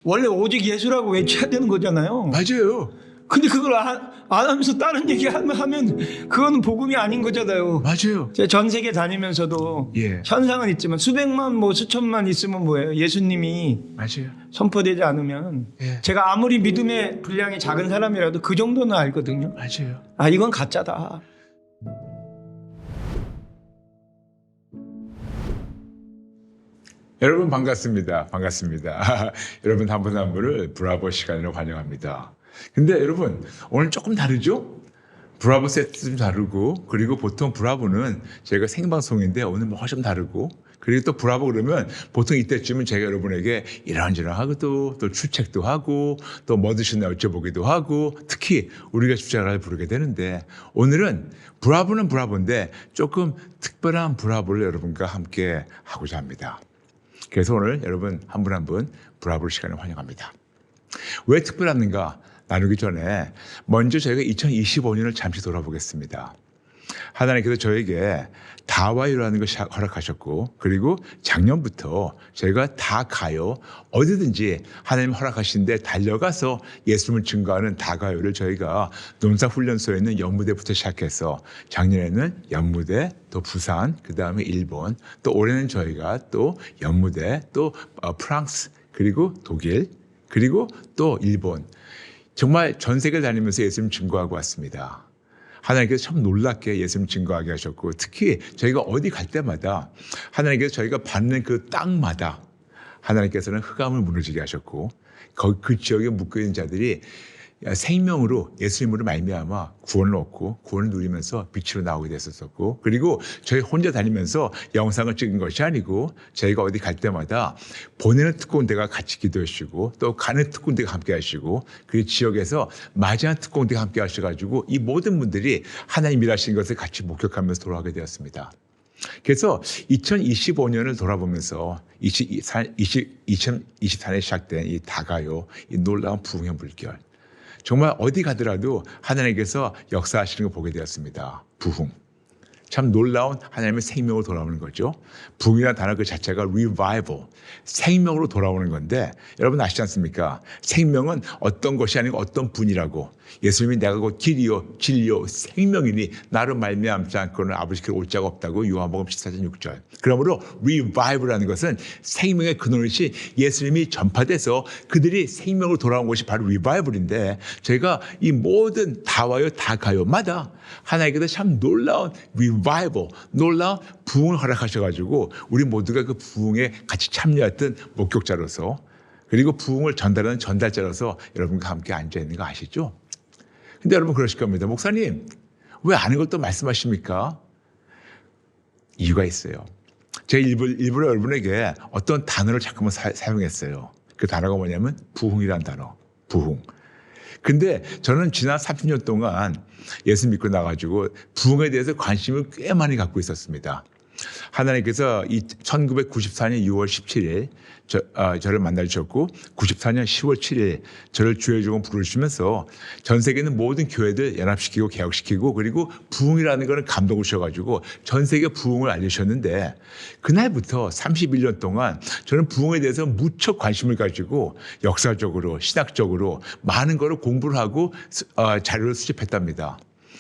원래 오직 예수라고 외쳐야 되는 거잖아요. 맞아요. 근데 그걸 안 하면서 다른 얘기 하면 그거는 복음이 아닌 거잖아요. 맞아요. 제가 전 세계 다니면서도 예. 현상은 있지만 수백만 뭐 수천만 있으면 뭐예요. 예수님이 맞아요. 선포되지 않으면 예. 제가 아무리 믿음의 분량이 작은 사람이라도 그 정도는 알거든요. 맞아요. 아 이건 가짜다. 여러분 반갑습니다. 반갑습니다. 여러분 한 분 한 분을 브라보 시간으로 환영합니다. 근데 여러분 오늘 조금 다르죠? 브라보 세트 좀 다르고, 그리고 보통 브라보는 저희가 생방송인데 오늘 뭐가 좀 다르고, 그리고 또 브라보 그러면 보통 이때쯤은 제가 여러분에게 이런저런 하고 또 출첵도 하고 또 뭐 드셨나 여쭤보기도 하고, 특히 우리가 주자를 부르게 되는데, 오늘은 브라보는 브라보인데 조금 특별한 브라보를 여러분과 함께 하고자 합니다. 그래서 오늘 여러분 한 분 한 분 브라보 시간을 환영합니다. 왜 특별한가 나누기 전에 먼저 저희가 2025년을 잠시 돌아보겠습니다. 하나님께서 저에게 다와요라는 것을 허락하셨고, 그리고 작년부터 저희가 다 가요, 어디든지 하나님 허락하신데 달려가서 예수님을 증거하는 다가요를 저희가 논사훈련소에 있는 연무대부터 시작해서 작년에는 연무대, 또 부산, 그 다음에 일본, 또 올해는 저희가 또 연무대, 또 프랑스, 그리고 독일, 그리고 또 일본, 정말 전 세계를 다니면서 예수님 증거하고 왔습니다. 하나님께서 참 놀랍게 예수님 증거하게 하셨고, 특히 저희가 어디 갈 때마다 하나님께서 저희가 받는 그 땅마다 하나님께서는 흑암을 무너지게 하셨고, 그 지역에 묶여있는 자들이 생명으로 예수님으로 말미암아 구원을 얻고 구원을 누리면서 빛으로 나오게 됐었고, 그리고 저희 혼자 다니면서 영상을 찍은 것이 아니고 저희가 어디 갈 때마다 보내는 특공대가 같이 기도해 주시고, 또 가는 특공대가 함께 하시고, 그 지역에서 맞이하는 특공대가 함께 하셔가지고 이 모든 분들이 하나님 일하신 것을 같이 목격하면서 돌아가게 되었습니다. 그래서 2025년을 돌아보면서 2024년에 시작된 이 다가요, 이 놀라운 부흥의 물결, 정말 어디 가더라도 하나님께서 역사하시는 걸 보게 되었습니다. 부흥. 참 놀라운 하나님의 생명으로 돌아오는 거죠. 부흥이라는 단어 그 자체가 revival, 생명으로 돌아오는 건데, 여러분 아시지 않습니까? 생명은 어떤 것이 아니고 어떤 분이라고. 예수님이 내가 곧 길이요 진리요 생명이니 나로 말미암지 않고는 아버지께로 올 자가 없다고 요한복음 14장 6절. 그러므로 revival이라는 것은 생명의 근원이시 예수님이 전파돼서 그들이 생명으로 돌아온 것이 바로 revival인데, 저희가 이 모든 다와요 다가요마다 하나님께서 참 놀라운 revival, 놀라운 부흥을 허락하셔가지고 우리 모두가 그 부흥에 같이 참여했던 목격자로서, 그리고 부흥을 전달하는 전달자로서 여러분과 함께 앉아있는 거 아시죠? 근데 여러분 그러실 겁니다. 목사님, 왜 아는 걸 또 말씀하십니까? 이유가 있어요. 제가 일부러 여러분에게 어떤 단어를 자꾸만 사용했어요. 그 단어가 뭐냐면 부흥이라는 단어. 부흥. 근데 저는 지난 30년 동안 예수 믿고 나가지고 부흥에 대해서 관심을 꽤 많이 갖고 있었습니다. 하나님께서 1994년 6월 17일 저를 만나주셨고, 94년 10월 7일 저를 주의 종으로 부르시면서 전 세계 있는 모든 교회들 연합시키고 개혁시키고, 그리고 부흥이라는 거는 감동을 주셔가지고 전 세계 부흥을 알려주셨는데, 그날부터 31년 동안 저는 부흥에 대해서 무척 관심을 가지고 역사적으로 신학적으로 많은 거를 공부를 하고 자료를 수집했답니다.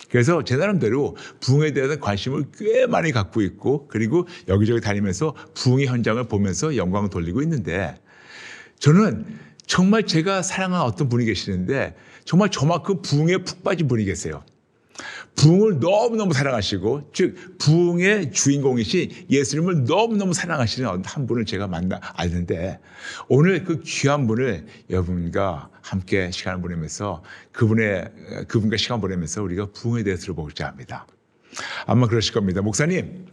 그래서 제 나름대로 부흥에 대한 관심을 꽤 많이 갖고 있고, 그리고 여기저기 다니면서 부흥의 현장을 보면서 영광을 돌리고 있는데, 저는 정말 제가 사랑하는 어떤 분이 계시는데 정말 저만큼 부흥에 푹 빠진 분이 계세요. 부흥을 너무너무 사랑하시고, 즉 부흥의 주인공이신 예수님을 너무너무 사랑하시는 한 분을 제가 알는데, 오늘 그 귀한 분을 여러분과 함께 시간을 보내면서 그분과 시간 보내면서 우리가 부흥에 대해서 들어보고자 합니다. 아마 그러실 겁니다. 목사님,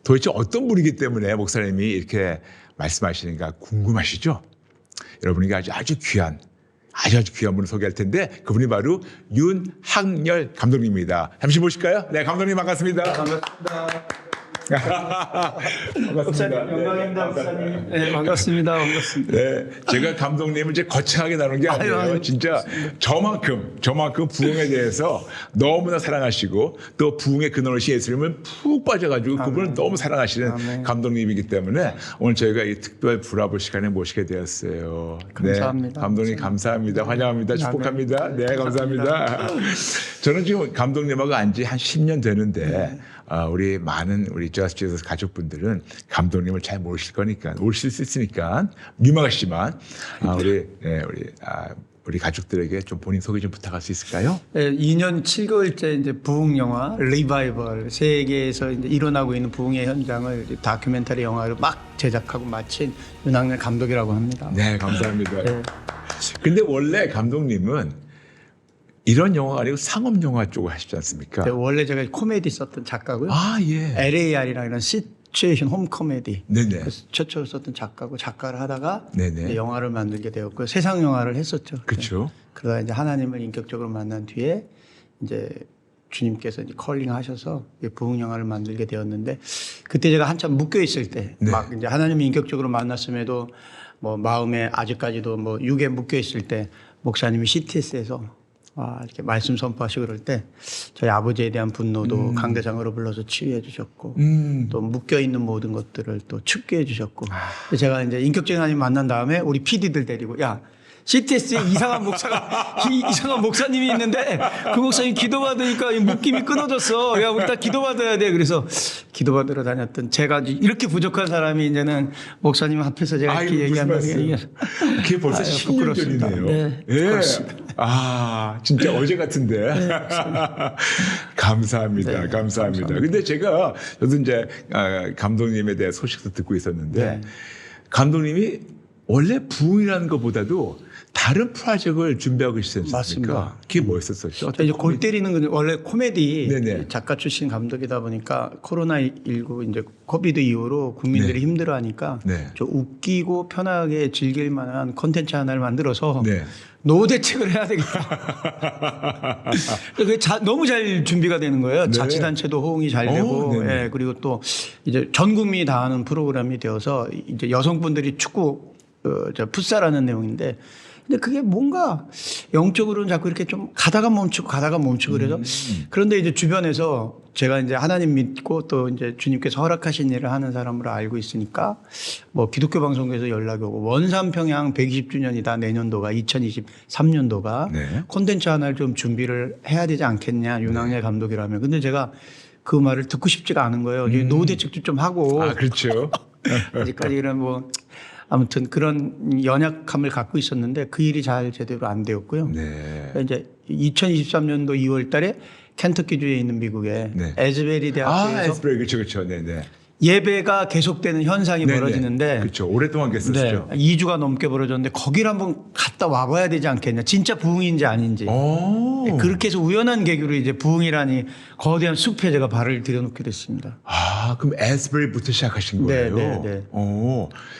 도대체 어떤 분이기 때문에 목사님이 이렇게 말씀하시는가 궁금하시죠? 여러분에게 아주 귀한 분을 소개할 텐데, 그분이 바로 윤학열 감독님입니다. 잠시 보실까요? 네, 감독님 반갑습니다. 반갑습니다. 목사님 영광입니다, 목사님. 네, 반갑습니다. 반갑습니다. 네, 제가 감독님을 이제 거창하게 나눈 게 아니에요. 아유, 진짜 저만큼 부흥에 대해서 너무나 사랑하시고 또 부흥의 근원이신 예수님을 푹 빠져가지고 그분을 너무 사랑하시는 아멘. 감독님이기 때문에 오늘 저희가 이 특별 브라보 시간에 모시게 되었어요. 감사합니다. 네, 감독님 감사합니다. 환영합니다. 축복합니다. 네, 감사합니다. 저는 지금 감독님하고 안지 한 10년 되는데 우리 많은 우리 저스티스 가족분들은 감독님을 잘 모르실 거니까 모르실 수 있으니까 유명하시지만 우리 가족들에게 좀 본인 소개 좀 부탁할 수 있을까요? 네, 2년 7개월째 이제 부흥 영화 리바이벌 세계에서 이제 일어나고 있는 부흥의 현장을 다큐멘터리 영화로 막 제작하고 마친 윤학열 감독이라고 합니다. 네, 감사합니다. 네. 근데 원래 감독님은 이런 영화가 아니고 상업 영화 쪽을 하시지 않습니까? 네, 원래 제가 코미디 썼던 작가고요. 아, 예. LAR이라는 시츄에이션 홈 코미디. 네네. 그래서 최초로 썼던 작가고 작가를 하다가 네네. 이제 영화를 만들게 되었고 세상 영화를 했었죠. 그렇죠. 그러다 이제 하나님을 인격적으로 만난 뒤에 이제 주님께서 이제 컬링 하셔서 부흥 영화를 만들게 되었는데 그때 제가 한참 묶여 있을 때 막 네. 이제 하나님을 인격적으로 만났음에도 뭐 마음에 아직까지도 뭐 육에 묶여 있을 때 목사님이 CTS에서 이렇게 말씀 선포하시고 그럴 때 저희 아버지에 대한 분노도 강대장으로 불러서 치유해 주셨고 또 묶여 있는 모든 것들을 또 춥게 해 주셨고 제가 이제 인격적인 하나님 만난 다음에 우리 PD들 데리고 야 CTS에 이상한 이상한 목사님이 있는데 그 목사님 기도받으니까 이 묶임이 끊어졌어. 야, 우리 다 기도받아야 돼. 그래서 기도받으러 다녔던 제가 이렇게 부족한 사람이 이제는 목사님 앞에서 제가 이렇게 얘기한다는 게 그게 벌써 10년 부끄럽습니다. 전이네요. 네, 예. 진짜 어제 같은데. 네, 감사합니다. 네, 감사합니다. 근데 저도 이제 감독님에 대해 소식도 듣고 있었는데 네. 감독님이 원래 부흥이라는 것보다도 다른 프로젝트를 준비하고 계시지 않습니까? 맞습니다. 그게 뭐였었죠? 이제 골 때리는 건 원래 코미디 네네. 작가 출신 감독이다 보니까 코로나19 이제 코비드 이후로 국민들이 네. 힘들어하니까 네. 좀 웃기고 편하게 즐길 만한 콘텐츠 하나를 만들어서 네. 노후 대책을 해야 되겠다. 그게 너무 잘 준비가 되는 거예요. 네. 자치단체도 호응이 잘 되고, 네네. 예, 그리고 또 이제 전 국민이 다 하는 프로그램이 되어서 이제 여성분들이 축구 풋살하는 내용인데. 근데 그게 뭔가 영적으로는 자꾸 이렇게 좀 가다가 멈추고 그래서 그런데 이제 주변에서 제가 이제 하나님 믿고 또 이제 주님께서 허락하신 일을 하는 사람으로 알고 있으니까 뭐 기독교 방송국에서 연락이 오고 원산 평양 120주년이다 내년도가 2023년도가 네. 콘텐츠 하나를 좀 준비를 해야 되지 않겠냐 윤학열 감독이라면 근데 제가 그 말을 듣고 싶지가 않은 거예요. 노후 대책도 좀 하고 그렇죠. 아직까지는 뭐 아무튼 그런 연약함을 갖고 있었는데 그 일이 잘 제대로 안 되었고요. 네. 이제 2023년도 2월 달에 켄터키주에 있는 미국의 네. 에즈베리 대학교에서 에스브레이 그렇죠. 네네. 예배가 계속되는 현상이 네네. 벌어지는데 그렇죠. 오랫동안 계셨죠. 2주가 넘게 벌어졌는데 거기를 한번 갔다 와봐야 되지 않겠냐. 진짜 부흥인지 아닌지. 그렇게 해서 우연한 계기로 이제 부흥이라니 거대한 숲에 제가 발을 들여놓게 됐습니다. 그럼 에스브레이부터 시작하신 네, 거예요? 네, 네.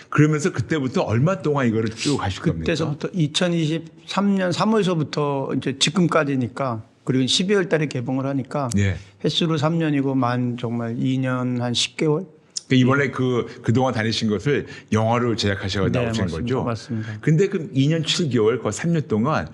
그러면서 그때부터 얼마 동안 이거를 쭉 하실 겁니까? 그때서부터 2023년 3월서부터 이제 지금까지니까 그리고 12월 달에 개봉을 하니까 네. 횟수로 3년이고 만 정말 2년 한 10개월? 이번에 그동안 다니신 것을 영화로 제작하셔서 네, 나오신 맞습니다. 거죠? 맞습니다. 근데 그럼 2년 7개월, 그 3년 동안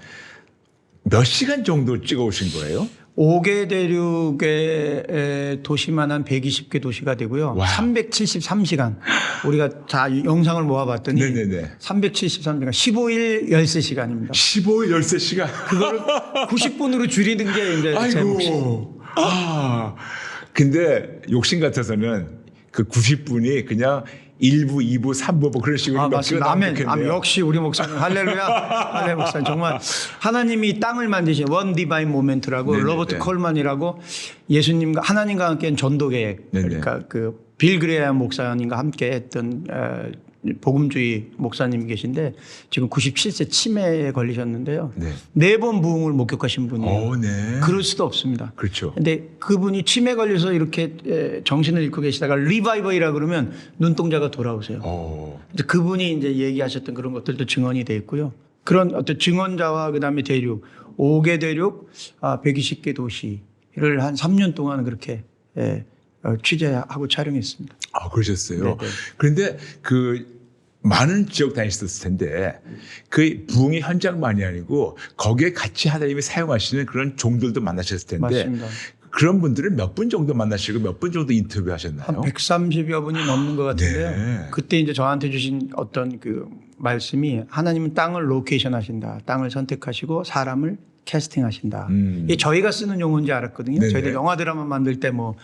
몇 시간 정도 찍어 오신 거예요? 5개 대륙의 도시만 한 120개 도시가 되고요. 와. 373시간. 우리가 다 영상을 모아봤더니 네네네. 373시간, 15일 13시간입니다. 15일 13시간. 그거를 90분으로 줄이는 게 이제 제 몫이. 아이고. 근데 욕심 같아서는 그 90분이 그냥 1부, 2부, 3부 뭐 그런 식으로 몇 개가 맞습니다. 나오면 아멘. 좋겠네요. 역시 우리 목사님 할렐루야. 할렐루야 목사님 정말 하나님이 땅을 만드신 원 디바인 모멘트라고 네네네. 로버트 콜만이라고 예수님과 하나님과 함께한 전도 계획 네네. 그러니까 그 빌 그레이엄 목사님과 함께 했던 복음주의 목사님이 계신데 지금 97세 치매에 걸리셨는데요. 네. 4번 부흥을 목격하신 분이에요. 네. 그럴 수도 없습니다. 그렇죠. 근데 그분이 치매 걸려서 이렇게 정신을 잃고 계시다가 리바이벌이라 그러면 눈동자가 돌아오세요. 이제 그분이 이제 얘기하셨던 그런 것들도 증언이 돼 있고요. 그런 어떤 증언자와 그다음에 대륙 5개 대륙 120개 도시를 한 3년 동안 그렇게 취재하고 촬영했습니다. 아, 그러셨어요. 네네. 그런데 그 많은 지역 다니셨을 텐데 그 부흥의 현장만이 아니고 거기에 같이 하나님이 사용하시는 그런 종들도 만나셨을 텐데 맞습니다. 그런 분들은 몇 분 정도 만나시고 몇 분 정도 인터뷰하셨나요? 한 130여 분이 넘는 것 같은데요. 네. 그때 이제 저한테 주신 어떤 그 말씀이 하나님은 땅을 로케이션 하신다. 땅을 선택하시고 사람을 캐스팅하신다. 이게 저희가 쓰는 용어인지 알았거든요. 네네. 저희들 영화 드라마 만들 때 뭐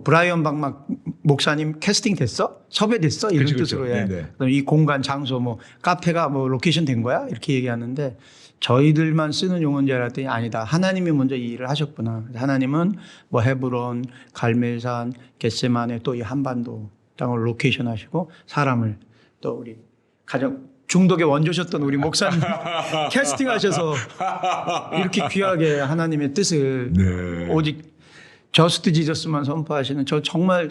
브라이언 박막 목사님 캐스팅 됐어? 섭외됐어? 이런 그쵸, 뜻으로 그쵸. 해. 네네. 그다음에 이 공간, 장소, 뭐 카페가 뭐 로케이션 된 거야? 이렇게 얘기하는데 저희들만 쓰는 용어인지 알았더니 아니다. 하나님이 먼저 이 일을 하셨구나. 하나님은 뭐 헤브론, 갈멜산, 겟세마네 또 이 한반도 땅을 로케이션 하시고 사람을 또 우리 가정 중독의 원조셨던 우리 목사님 캐스팅하셔서 이렇게 귀하게 하나님의 뜻을 네. 오직 저스트 지저스만 선포하시는 저 정말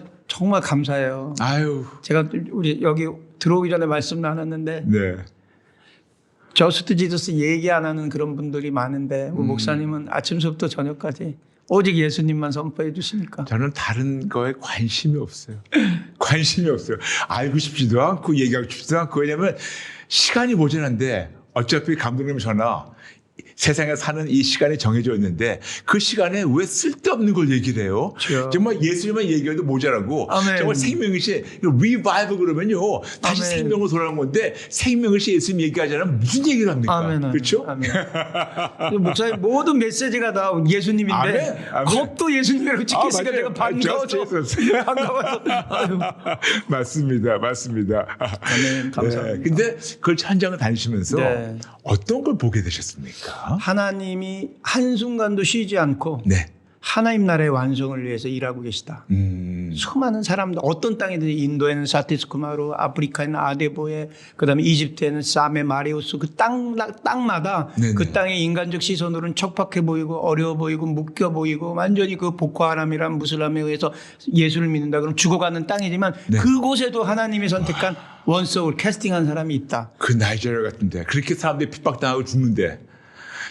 감사해요. 아유. 제가 우리 여기 들어오기 전에 말씀 나눴는데 네. 저스트 지저스 얘기 안 하는 그런 분들이 많은데 우리 목사님은 아침부터 저녁까지 오직 예수님만 선포해 주시니까. 저는 다른 거에 관심이 없어요. 관심이 없어요. 알고 싶지도 않고 얘기하고 싶지도 않고 왜냐하면 시간이 모자란데 어차피 감독님 전화 세상에 사는 이 시간이 정해져 있는데 그 시간에 왜 쓸데없는 걸 얘기를 해요? 그렇죠. 정말 예수님만 얘기해도 모자라고 아멘. 정말 생명이시 리바이브 그러면요 다시 아멘. 생명으로 돌아오는 건데 생명이시 예수님 얘기하자면 무슨 얘기를 합니까? 아멘. 그렇죠? 아멘. 목사님 모든 메시지가 다 예수님인데 아멘. 아멘. 겁도 예수님이라고 찍혔으니까 맞아요. 내가 반가워서 반가워서 아유. 맞습니다. 맞습니다. 아멘. 감사합니다. 네, 근데 그 현장을 다니시면서 네. 어떤 걸 보게 되셨습니까? 하나님이 한순간도 쉬지 않고 네. 하나님 나라의 완성을 위해서 일하고 계시다. 수많은 사람들 어떤 땅이든지 인도에는 사티스쿠마루, 아프리카에는 아데보에, 그다음에 이집트에는 사메 마리우스 그 땅마다 네네. 그 땅의 인간적 시선으로는 척박해 보이고 어려워 보이고 묶여 보이고 완전히 그 보코하람이란 무슬람에 의해서 예수를 믿는다 그러면 죽어가는 땅이지만 네. 그곳에도 하나님이 선택한 원소울 캐스팅한 사람이 있다. 그 나이지리아 같은데 그렇게 사람들이 핍박당하고 죽는데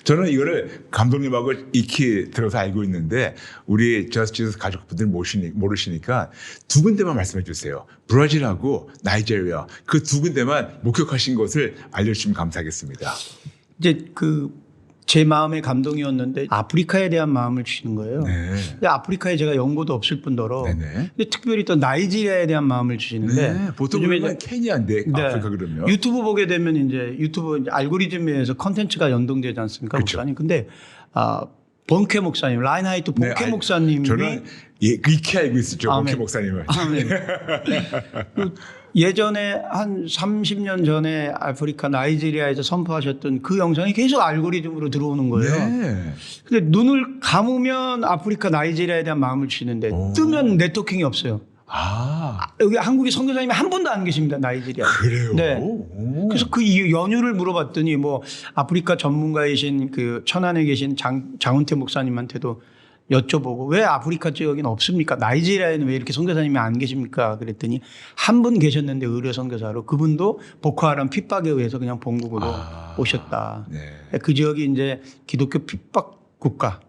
저는 이거를 감독님하고 익히 들어서 알고 있는데 우리 저스티스 가족분들 모르시니까 두 군데만 말씀해 주세요. 브라질하고 나이지리아 그 두 군데만 목격하신 것을 알려주시면 감사하겠습니다. 이제 제 마음의 감동이었는데 아프리카에 대한 마음을 주시는 거예요. 네. 근데 아프리카에 제가 연고도 없을 뿐더러 네네. 근데 특별히 또 나이지리아에 대한 마음을 주시는데 네. 보통 요즘에 그러면 케냐인데 아프리카 그러면 유튜브 보게 되면 이제 유튜브 알고리즘에 의해서 컨텐츠가 연동되지 않습니까? 그렇죠. 목사님. 근데 본케 목사님, 라인하이트 본케 네, 목사님이 저는 익히 알고 있었죠. 아멘. 본케 목사님을. 아멘. 예전에 한 30년 전에 아프리카 나이지리아에서 선포하셨던 그 영상이 계속 알고리즘으로 들어오는 거예요. 네. 근데 눈을 감으면 아프리카 나이지리아에 대한 마음을 주시는데 오. 뜨면 네트워킹이 없어요. 아 여기 한국에 선교사님이 한 분도 안 계십니다. 나이지리아. 그래요. 네. 오. 그래서 그 이유 연유를 물어봤더니 뭐 아프리카 전문가이신 그 천안에 계신 장훈태 목사님한테도 여쭤보고 왜 아프리카 지역에는 없습니까? 나이지리아에는 왜 이렇게 선교사님이 안 계십니까? 그랬더니 한 분 계셨는데 의료 선교사로 그분도 보코하람 핍박에 의해서 그냥 본국으로 오셨다. 네. 그 지역이 이제 기독교 핍박 국가.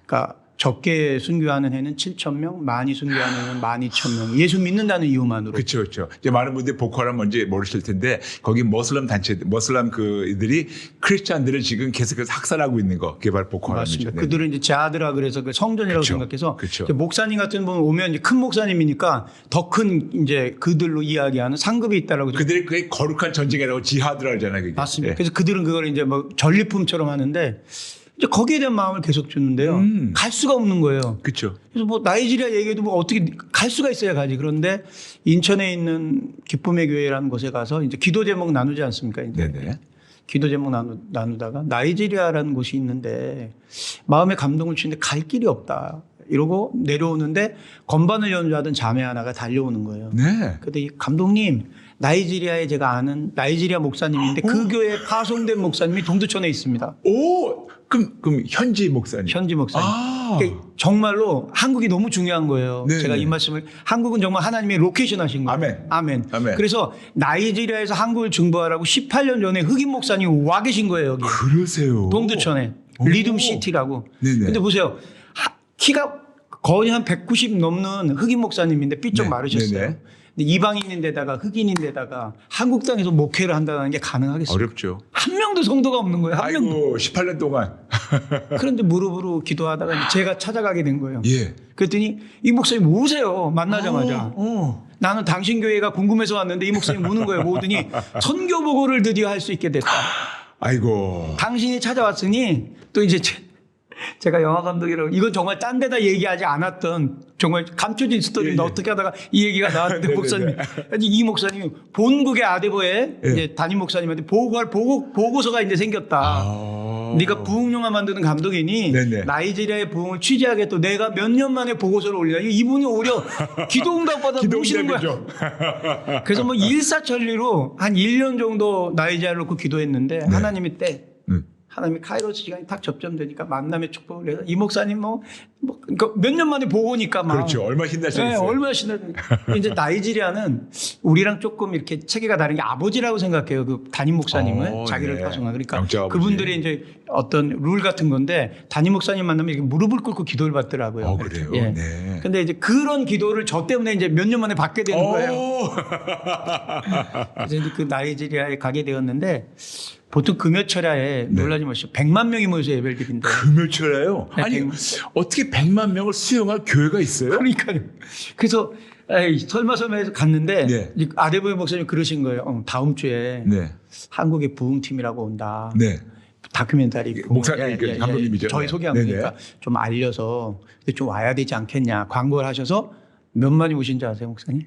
그러니까 적게 순교하는 해는 7,000명, 많이 순교하는 해는 12,000명. 예수 믿는다는 이유만으로. 그렇죠, 그렇죠. 이제 많은 분들이 보코하람 뭔지 모르실 텐데 거기 모슬람 단체, 모슬람 그들이 크리스찬들을 지금 계속해서 학살하고 있는 거, 그게 바로 보코하람이죠. 맞습니다. 네. 그들은 이제 제아드라 그래서 그 성전이라고 그쵸, 생각해서 그쵸. 이제 목사님 같은 분 오면 이제 큰 목사님이니까 더 큰 이제 그들로 이야기하는 상급이 있다라고. 그들이 그게 거룩한 전쟁이라고 지하드라 하잖아요. 그게. 맞습니다. 네. 그래서 그들은 그걸 이제 뭐 전리품처럼 하는데 이제 거기에 대한 마음을 계속 주는데요. 갈 수가 없는 거예요. 그렇죠. 그래서 뭐 나이지리아 얘기해도 뭐 어떻게 갈 수가 있어야 가지. 그런데 인천에 있는 기쁨의 교회라는 곳에 가서 이제 기도 제목 나누지 않습니까? 이제 네네. 기도 제목 나누다가 나이지리아라는 곳이 있는데 마음에 감동을 주는데 갈 길이 없다. 이러고 내려오는데 건반을 연주하던 자매 하나가 달려오는 거예요. 네. 근데 이 감독님 나이지리아에 제가 아는 나이지리아 목사님인데 그 교회에 파송된 목사님이 동두천에 있습니다. 오, 그럼 현지 목사님. 현지 목사님. 아. 그러니까 정말로 한국이 너무 중요한 거예요. 네네. 제가 이 말씀을 한국은 정말 하나님의 로케이션 하신 거예요. 아멘. 아멘. 아멘. 그래서 나이지리아에서 한국을 증거하라고 18년 전에 흑인 목사님 와 계신 거예요. 여기. 그러세요. 동두천에 오. 리듬 시티라고. 네네. 근데 보세요. 키가 거의 한 190 넘는 흑인 목사님인데 삐쩍 네. 마르셨어요. 네네. 근데 이방인인데다가 흑인인데다가 한국 땅에서 목회를 한다는 게 가능하겠어요? 어렵죠. 한 명도 성도가 없는 거예요. 한 명도. 아이고 18년 동안. 그런데 무릎으로 기도하다가 제가 찾아가게 된 거예요. 예. 그랬더니 이 목사님 오세요. 만나자마자. 어. 나는 당신 교회가 궁금해서 왔는데 이 목사님 오는 거예요. 모더니 선교 보고를 드디어 할 수 있게 됐다. 아이고. 당신이 찾아왔으니 또 이제 제가 영화 감독이라고 이건 정말 딴 데다 얘기하지 않았던 정말 감춰진 스토리인데 예, 예. 어떻게 하다가 이 얘기가 나왔는데 네네네. 목사님이 이 목사님이 본국의 아데보에 예. 이제 담임 목사님한테 보고할 보고서가 이제 생겼다. 아. 네가 부흥 영화 만드는 감독이니 네네. 나이지리아의 부흥을 취재하겠다. 내가 몇 년 만에 보고서를 올리라. 이분이 오히려 기도응답받아 모시는 거야. 기도응답이죠. 그래서 뭐 일사천리로 한 1년 정도 나이지리아를 놓고 기도했는데 하나님이 때 하나님이 카이로스 시간이 딱 접점되니까 만남의 축복을 해서 이 목사님 그러니까 몇 년 만에 보고니까 막 그렇죠. 얼마나 네, 힘나셨어요. 얼마나 신나는데 이제 나이지리아는 우리랑 조금 이렇게 체계가 다른 게 아버지라고 생각해요. 그 담임 목사님을 자기를 네. 파송한 그러니까 영적 아버지. 그분들이 이제 어떤 룰 같은 건데 담임 목사님 만나면 이렇게 무릎을 꿇고 기도를 받더라고요. 그래요. 예. 네. 근데 이제 그런 기도를 저 때문에 이제 몇 년 만에 받게 되는 거예요. 그래서 이제 그 나이지리아에 가게 되었는데 보통 금요철야에 놀라지 마시고 100만 명이 모여서 예배를 드린대. 금요철에요. 네, 아니 100만. 어떻게 100만 명을 수용할 교회가 있어요? 그러니까요. 그래서 설마섬에서 갔는데 네. 이 아데보의 목사님이 그러신 거예요. 다음 주에 네. 한국의 부흥팀이라고 온다. 네. 다큐멘터리 부흥. 목사님, 감독님이죠. 저희 네. 소개한 네네. 거니까 좀 알려서 좀 와야 되지 않겠냐 광고를 하셔서 몇 만이 오신 줄 아세요, 목사님?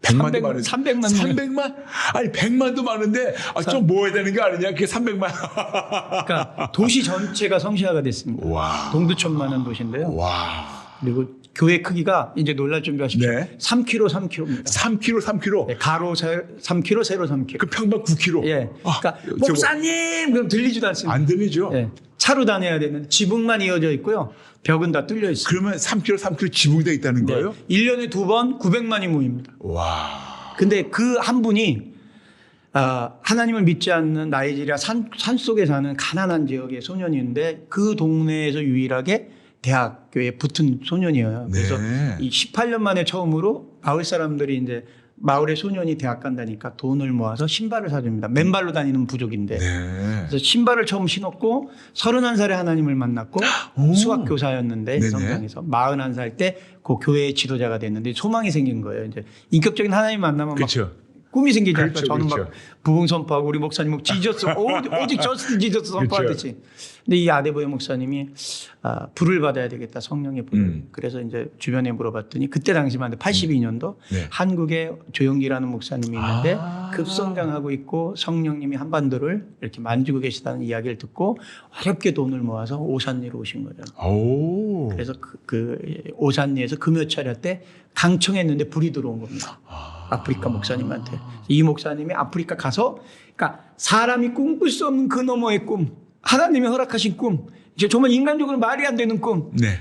100만도 많은데 300만. 300만? 아니 100만도 많은데 좀 모아야 되는 거 아니냐? 그게 300만. 그러니까 도시 전체가 성시화가 됐습니다. 와. 동두천만한 도시인데요. 와. 그리고 교회 크기가 이제 놀랄 준비하십시오. 네. 3km, 3km입니다. 3km. 가로 3km, 세로 3km. 그 평방 9km. 예. 그러니까 저거 목사님 그럼 들리지도 않습니다. 안 들리죠? 예. 차로 다녀야 되는데 지붕만 이어져 있고요. 벽은 다 뚫려 있어요. 그러면 3km 지붕이 돼 있다는 거예요? 1년에 2번 900만이 모입니다. 와. 근데 그 한 분이 하나님을 믿지 않는 나이지리아 산 속에 사는 가난한 지역의 소년인데 그 동네에서 유일하게 대학교에 붙은 소년이에요. 그래서 네. 이 18년 만에 처음으로 마을 사람들이 이제 마을의 소년이 대학 간다니까 돈을 모아서 신발을 사줍니다. 맨발로 다니는 부족인데. 네. 그래서 신발을 처음 신었고 31살에 하나님을 만났고 오. 수학교사였는데 네네. 성당에서 41살 때 그 교회의 지도자가 됐는데 소망이 생긴 거예요. 이제 인격적인 하나님 만나면 막 그렇죠. 꿈이 생기지 않을까. 그렇죠, 저는 그렇죠. 막 부흥 선포하고 우리 목사님 뭐 지저스 오직 저스트 지저스 선포하듯이. 근데 이 아데보의 목사님이 불을 받아야 되겠다 성령의 불을. 그래서 이제 주변에 물어봤더니 그때 당시만 해도 82년도 네. 한국에 조영기라는 목사님이 있는데 급성장하고 있고 성령님이 한반도를 이렇게 만지고 계시다는 이야기를 듣고 어렵게 돈을 모아서 오산리로 오신 거죠. 오. 그래서 그 오산리에서 금요철야 때 강청했는데 불이 들어온 겁니다. 아프리카 목사님한테. 이 목사님이 아프리카 가서 그러니까 사람이 꿈꿀 수 없는 그 너머의 꿈, 하나님이 허락하신 꿈, 이제 정말 인간적으로 말이 안 되는 꿈. 네.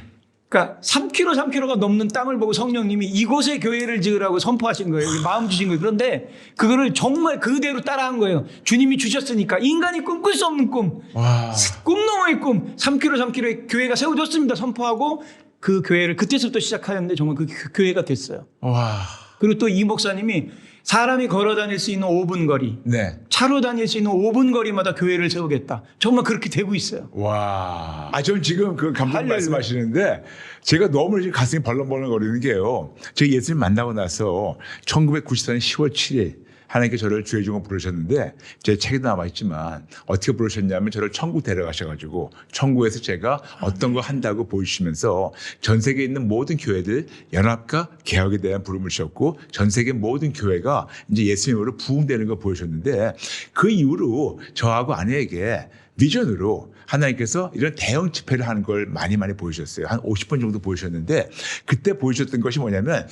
그러니까 3km가 넘는 땅을 보고 성령님이 이곳에 교회를 지으라고 선포하신 거예요. 마음 주신 거예요. 그런데 그거를 정말 그대로 따라한 거예요. 주님이 주셨으니까 인간이 꿈꿀 수 없는 꿈, 와. 꿈 너머의 꿈, 3km의 교회가 세워졌습니다. 선포하고 그 교회를 그때서부터 시작하였는데 정말 그 교회가 됐어요. 와. 그리고 또 이 목사님이 사람이 걸어 다닐 수 있는 5분 거리, 네. 차로 다닐 수 있는 5분 거리마다 교회를 세우겠다. 정말 그렇게 되고 있어요. 와. 전 지금 그 감독님 할렐루야. 말씀하시는데 제가 너무 지금 가슴이 벌렁벌렁 거리는 게요. 제가 예수님 만나고 나서 1994년 10월 7일 하나님께 저를 주의 종으로 부르셨는데 제 책에도 남아있지만 어떻게 부르셨냐면 저를 천국 데려가셔가지고 천국에서 제가 어떤 거 한다고 보여주시면서 전 세계에 있는 모든 교회들 연합과 개혁에 대한 부름을 주셨고 전 세계 모든 교회가 이제 예수님으로 부흥되는 거 보여주셨는데 그 이후로 저하고 아내에게 비전으로 하나님께서 이런 대형 집회를 하는 걸 많이 보여주셨어요. 한 50번 정도 보여주셨는데 그때 보여주셨던 것이 뭐냐면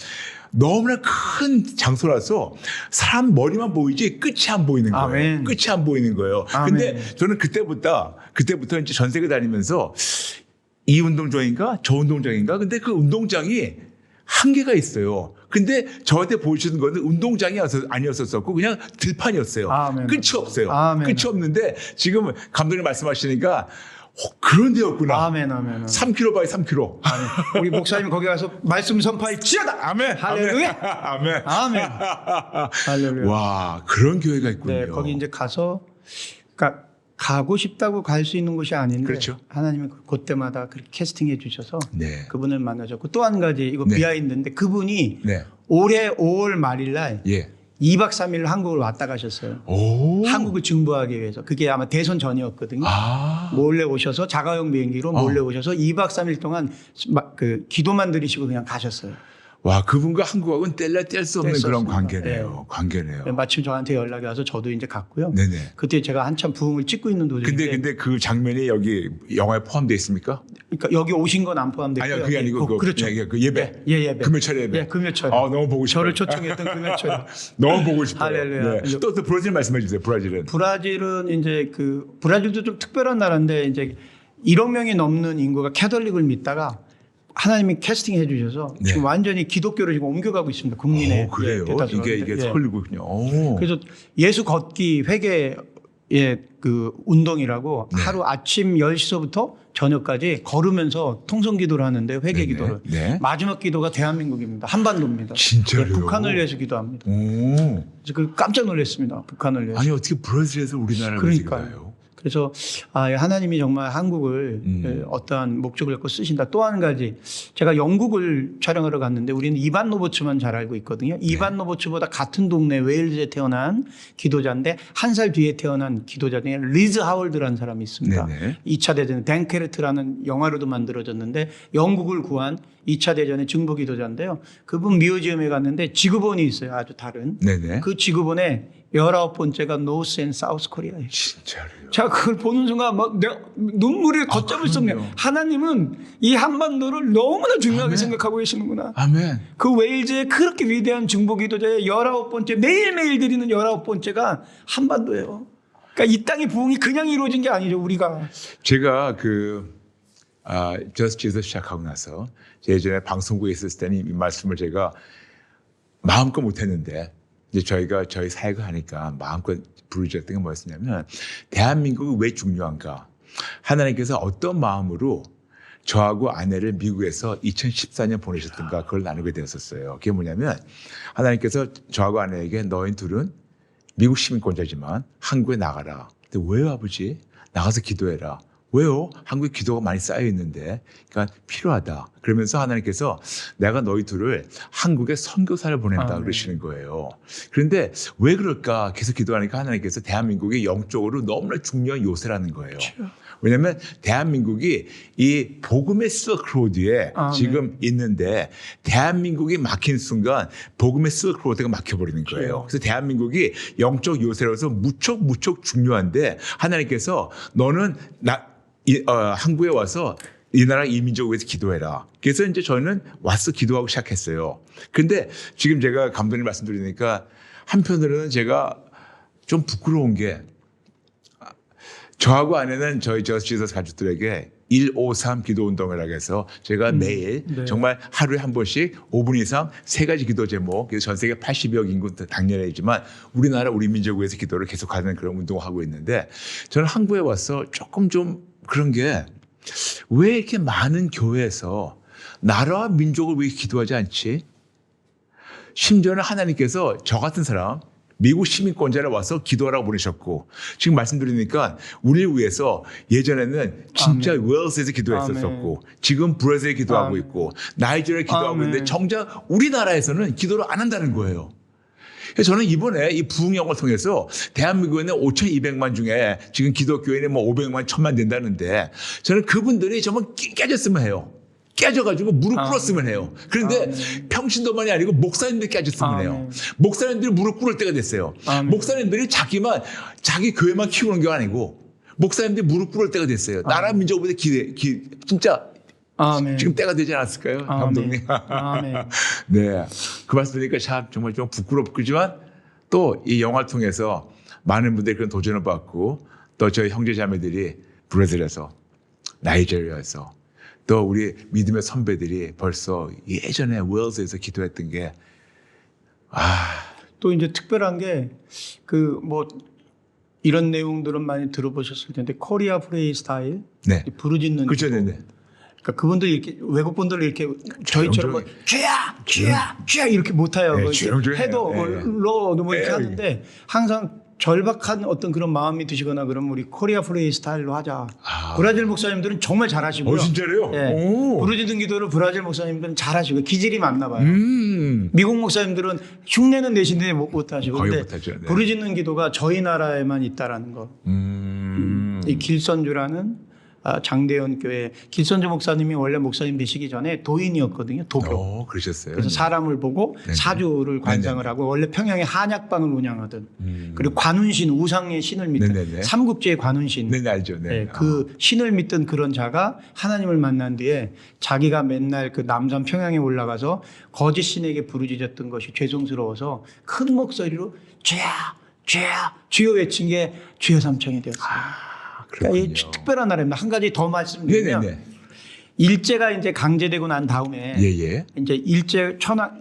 너무나 큰 장소라서 사람 머리만 보이지 끝이 안 보이는 거예요. 아멘. 끝이 안 보이는 거예요. 아멘. 근데 저는 그때부터 이제 전 세계 다니면서 이 운동장인가 저 운동장인가 근데 그 운동장이 한계가 있어요. 근데 저한테 보여주는 거는 운동장이 아니었었고 그냥 들판이었어요. 아멘. 끝이 없어요. 아멘. 끝이 없는데 지금 감독님 말씀하시니까 그런 데였구나. 아멘, 아멘. 3km 바이 3km. 아멘. 우리 목사님 거기 가서 말씀 선포할지어다. 아멘. 할렐루야. 아멘. 아멘. 할렐루야. 와, 그런 교회가 있군요. 네, 거기 이제 가서 그러니까 가고 싶다고 갈 수 있는 곳이 아닌데 그렇죠. 하나님은 그때마다 그렇게 캐스팅해 주셔서 네. 그분을 만나셨고 또 한 가지 이거 네. 비하인드인데 그분이 네. 올해 5월 말일 날 예. 2박 3일 한국을 왔다 가셨어요. 오. 한국을 증보하기 위해서. 그게 아마 대선 전이었거든요. 아. 몰래 오셔서 자가용 비행기로 몰래 오셔서 2박 3일 동안 그 기도만 드리시고 그냥 가셨어요. 와, 그분과 한국하고는 뗄 수 없는 뗄수 그런 없습니다. 관계네요. 네. 관계네요. 마침 저한테 연락이 와서 저도 이제 갔고요. 네네. 그때 제가 한참 부흥을 찍고 있는 도중인데 근데 그 장면이 여기 영화에 포함되어 있습니까? 그러니까 여기 오신 건 안 포함됐고요. 아니요, 그게 아니고 그렇죠. 그 예배. 예배. 금요철 예배. 예, 금요철. 너무 보고 싶어요. 저를 초청했던 금요철. 너무 보고 싶어요. 할렐루야. 네. 또 브라질 말씀해 주세요. 브라질은. 브라질은 이제 브라질도 좀 특별한 나라인데 이제 1억 명이 넘는 인구가 캐톨릭을 믿다가 하나님이 캐스팅해 주셔서 네. 지금 완전히 기독교로 지금 옮겨가고 있습니다. 국민의 그래요. 대다수가. 이게 예. 설리군요. 그래서 예수 걷기 회개의 그 운동이라고 네. 하루 아침 10시서부터 저녁까지 걸으면서 통성 기도를 하는데 회개 네네. 기도를. 네. 마지막 기도가 대한민국입니다. 한반도입니다. 진짜로요? 네, 북한을 위해서 기도합니다. 오. 그래서 깜짝 놀랐습니다. 북한을 위해서. 아니 어떻게 브라질에서 우리나라를 그러니까요. 가요? 그래서 하나님이 정말 한국을 어떠한 목적을 갖고 쓰신다. 또 한 가지 제가 영국을 촬영하러 갔는데 우리는 이반 노보츠만 잘 알고 있거든요. 이반 노보츠보다 같은 동네 웨일즈에 태어난 기도자인데 한 살 뒤에 태어난 기도자 중에 리즈 하월드라는 사람이 있습니다. 네네. 2차 대전 댄케르트라는 영화로도 만들어졌는데 영국을 구한 2차 대전의 증보 기도자인데요. 그분 뮤지엄에 갔는데 지구본이 있어요. 아주 다른. 네네. 그 지구본에 19번째가 노스 앤 사우스 코리아예요. 진짜로요. 제가 그걸 보는 순간 막 내가 눈물이 걷잡을 수 없네요. 그럼요. 하나님은 이 한반도를 너무나 중요하게 아멘. 생각하고 계시는구나. 아멘. 그 웨일즈의 그렇게 위대한 중보기도자의 19번째 매일매일 드리는 19번째가 한반도예요. 그러니까 이 땅의 부흥이 그냥 이루어진 게 아니죠. 우리가. 제가 저스트 지서 시작하고 나서 예전에 방송국에 있었을 때는 이 말씀을 제가 마음껏 못했는데 이제 저희 사역을 하니까 마음껏 부르셨던 게 뭐였냐면 대한민국이 왜 중요한가? 하나님께서 어떤 마음으로 저하고 아내를 미국에서 2014년 보내셨던가 그걸 나누게 되었었어요. 그게 뭐냐면 하나님께서 저하고 아내에게 너희 둘은 미국 시민권자지만 한국에 나가라. 근데 왜요, 아버지? 나가서 기도해라. 왜요? 한국에 기도가 많이 쌓여 있는데, 그러니까 필요하다. 그러면서 하나님께서 내가 너희 둘을 한국에 선교사를 보낸다 그러시는 거예요. 그런데 왜 그럴까? 계속 기도하니까 하나님께서 대한민국이 영적으로 너무나 중요한 요새라는 거예요. 왜냐하면 대한민국이 이 복음의 실크로드에 지금 있는데 대한민국이 막힌 순간 복음의 실크로드가 막혀버리는 거예요. 그래서 대한민국이 영적 요새로서 무척 중요한데 하나님께서 너는 한국에 와서 이 나라 이민족을 위해서 기도해라. 그래서 이제 저는 와서 기도하고 시작했어요. 근데 지금 제가 감독님 말씀드리니까 한편으로는 제가 좀 부끄러운 게 저하고 아내는 저희 저스티스 가족들에게 153 기도 운동이라고 해서 제가 매일 정말 하루에 한 번씩 5분 이상 3가지 기도 제목, 그래서 전 세계 80여 인구 당연하지만 우리나라 우리 민족을 위해서 기도를 계속하는 그런 운동을 하고 있는데 저는 한국에 와서 조금 좀 그런 게 왜 이렇게 많은 교회에서 나라와 민족을 위해 기도하지 않지? 심지어는 하나님께서 저 같은 사람 미국 시민권자를 와서 기도하라고 보내셨고 지금 말씀드리니까 우리를 위해서 예전에는 진짜 웨일스에서 기도했었고 지금 브라질에 기도하고 있고 나이지리아에 기도하고 있는데 정작 우리나라에서는 기도를 안 한다는 거예요. 그래서 저는 이번에 이 부흥영을 통해서 대한민국에는 5,200만 중에 지금 기독교인이 500만, 1,000만 된다는데 저는 그분들이 정말 깨졌으면 해요. 깨져가지고 무릎 꿇었으면 해요. 그런데 평신도만이 아니고 목사님들이 깨졌으면 해요. 목사님들이 무릎 꿇을 때가 됐어요. 목사님들이 자기 교회만 키우는 게 아니고 목사님들이 무릎 꿇을 때가 됐어요. 나라 민족보다 진짜 지금 때가 되지 않았을까요? 감독님. 네. 그 말씀 드리니까 참 정말 좀 부끄럽지만 또 이 영화를 통해서 많은 분들이 그런 도전을 받고 또 저희 형제 자매들이 브라질에서 나이지리아에서 또 우리 믿음의 선배들이 벌써 예전에 웨일스에서 기도했던 게 또 이제 특별한 게 이런 내용들은 많이 들어보셨을 텐데 코리아 프레이 스타일, 네. 부르짖는 그렇죠, 기도. 네네. 그러니까 그분들 이렇게 외국 분들 이렇게 저희처럼 뭐 쥐야 이렇게 못해요. 네, 뭐 조용조용해요. 해도 네. 뭐 이렇게 네. 하는데 항상 절박한 어떤 그런 마음이 드시거나 그러면 우리 코리아 프레이 스타일로 하자. 브라질 목사님들은 정말 잘하시고요. 진짜로요? 예. 오. 부르짖는 기도를 브라질 목사님들은 잘하시고 기질이 맞나 봐요. 음. 미국 목사님들은 흉내는 내신데 못하시고 거의 근데 못하죠. 네. 부르짖는 기도가 저희 나라에만 있다라는 거. 이 길선주라는 장대현 교회 길선주 목사님이 원래 목사님 되시기 전에 도인이었거든요. 도교. 그러셨어요. 그래서 사람을 보고 네네. 사주를 관장을 네네. 하고 원래 평양에 한약방을 운영하던 그리고 관운신 우상의 신을 믿던 네네네. 삼국지의 관운신 네, 알죠. 네. 네, 그 신을 믿던 그런 자가 하나님을 만난 뒤에 자기가 맨날 그 남산 평양에 올라가서 거짓 신에게 부르짖었던 것이 죄송스러워서 큰 목소리로 죄야 죄야 주여 외친 게 주여 삼청이 되었어요. 그러니까 이 특별한 나라입니다. 한 가지 더 말씀드리면 네네네. 일제가 이제 강제되고 난 다음에 예예. 이제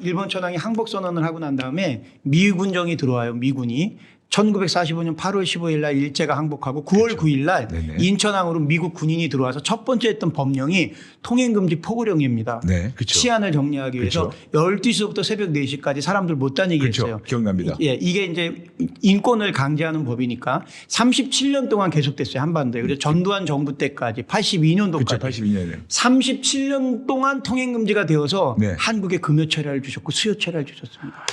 일본 천황이 항복 선언을 하고 난 다음에 미군정이 들어와요. 미군이 1945년 8월 15일 날 일제가 항복하고 9월 9일 날 네네. 인천항으로 미국 군인이 들어와서 첫 번째 했던 법령이 통행금지 포고령입니다. 네, 그렇죠. 치안을 정리하기 위해서 12시부터 새벽 4시까지 사람들 못 다니게 그렇죠. 했어요. 기억납니다. 예, 이게 이제 인권을 강제하는 법이니까 37년 동안 계속됐어요. 한반도에. 그래서 전두환 정부 때까지 82년도까지. 그렇죠. 82년에. 37년 동안 통행금지가 되어서 네. 한국에 금요 철야를 주셨고 수요 철야를 주셨습니다.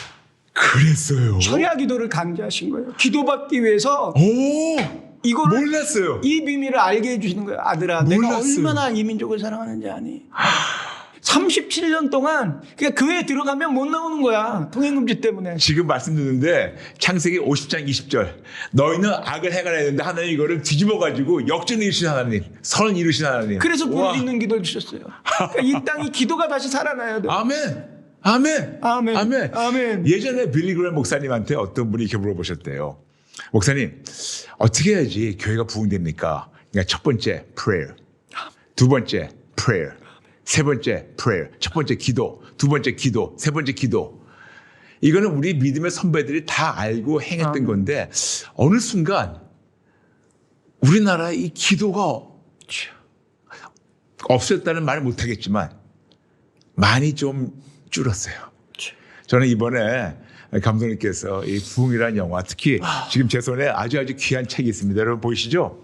그랬어요. 철야 기도를 강제하신 거예요. 기도받기 위해서 오! 이거를 몰랐어요. 이 비밀을 알게 해주시는 거예요. 아들아, 내가 몰랐어요. 얼마나 이 민족을 사랑하는지 아니. 37년 동안 그러니까 교회에 들어가면 못 나오는 거야. 통행금지 때문에. 지금 말씀 듣는데 창세기 50장 20절 너희는 악을 해가야 되는데 하나님 이거를 뒤집어가지고 역전을 이루신 하나님 선을 이루신 하나님 그래서 우와. 부르짖는 기도를 주셨어요. 그러니까 이 땅이 기도가 다시 살아나야 돼. 아멘 아멘 아멘. 아멘 아멘. 예전에 빌리 그레이엄 목사님한테 어떤 분이 이렇게 물어보셨대요. 목사님 어떻게 해야지 교회가 부흥됩니까? 그러니까 첫 번째 prayer, 두 번째 prayer, 세 번째 prayer, 첫 번째 기도, 두 번째 기도, 세 번째 기도. 이거는 우리 믿음의 선배들이 다 알고 행했던 건데 어느 순간 우리나라의 이 기도가 없었다는 말을 못하겠지만 많이 좀 줄었어요. 저는 이번에 감독님께서 이 부흥이라는 영화 특히 지금 제 손에 아주 귀한 책이 있습니다. 여러분 보이시죠?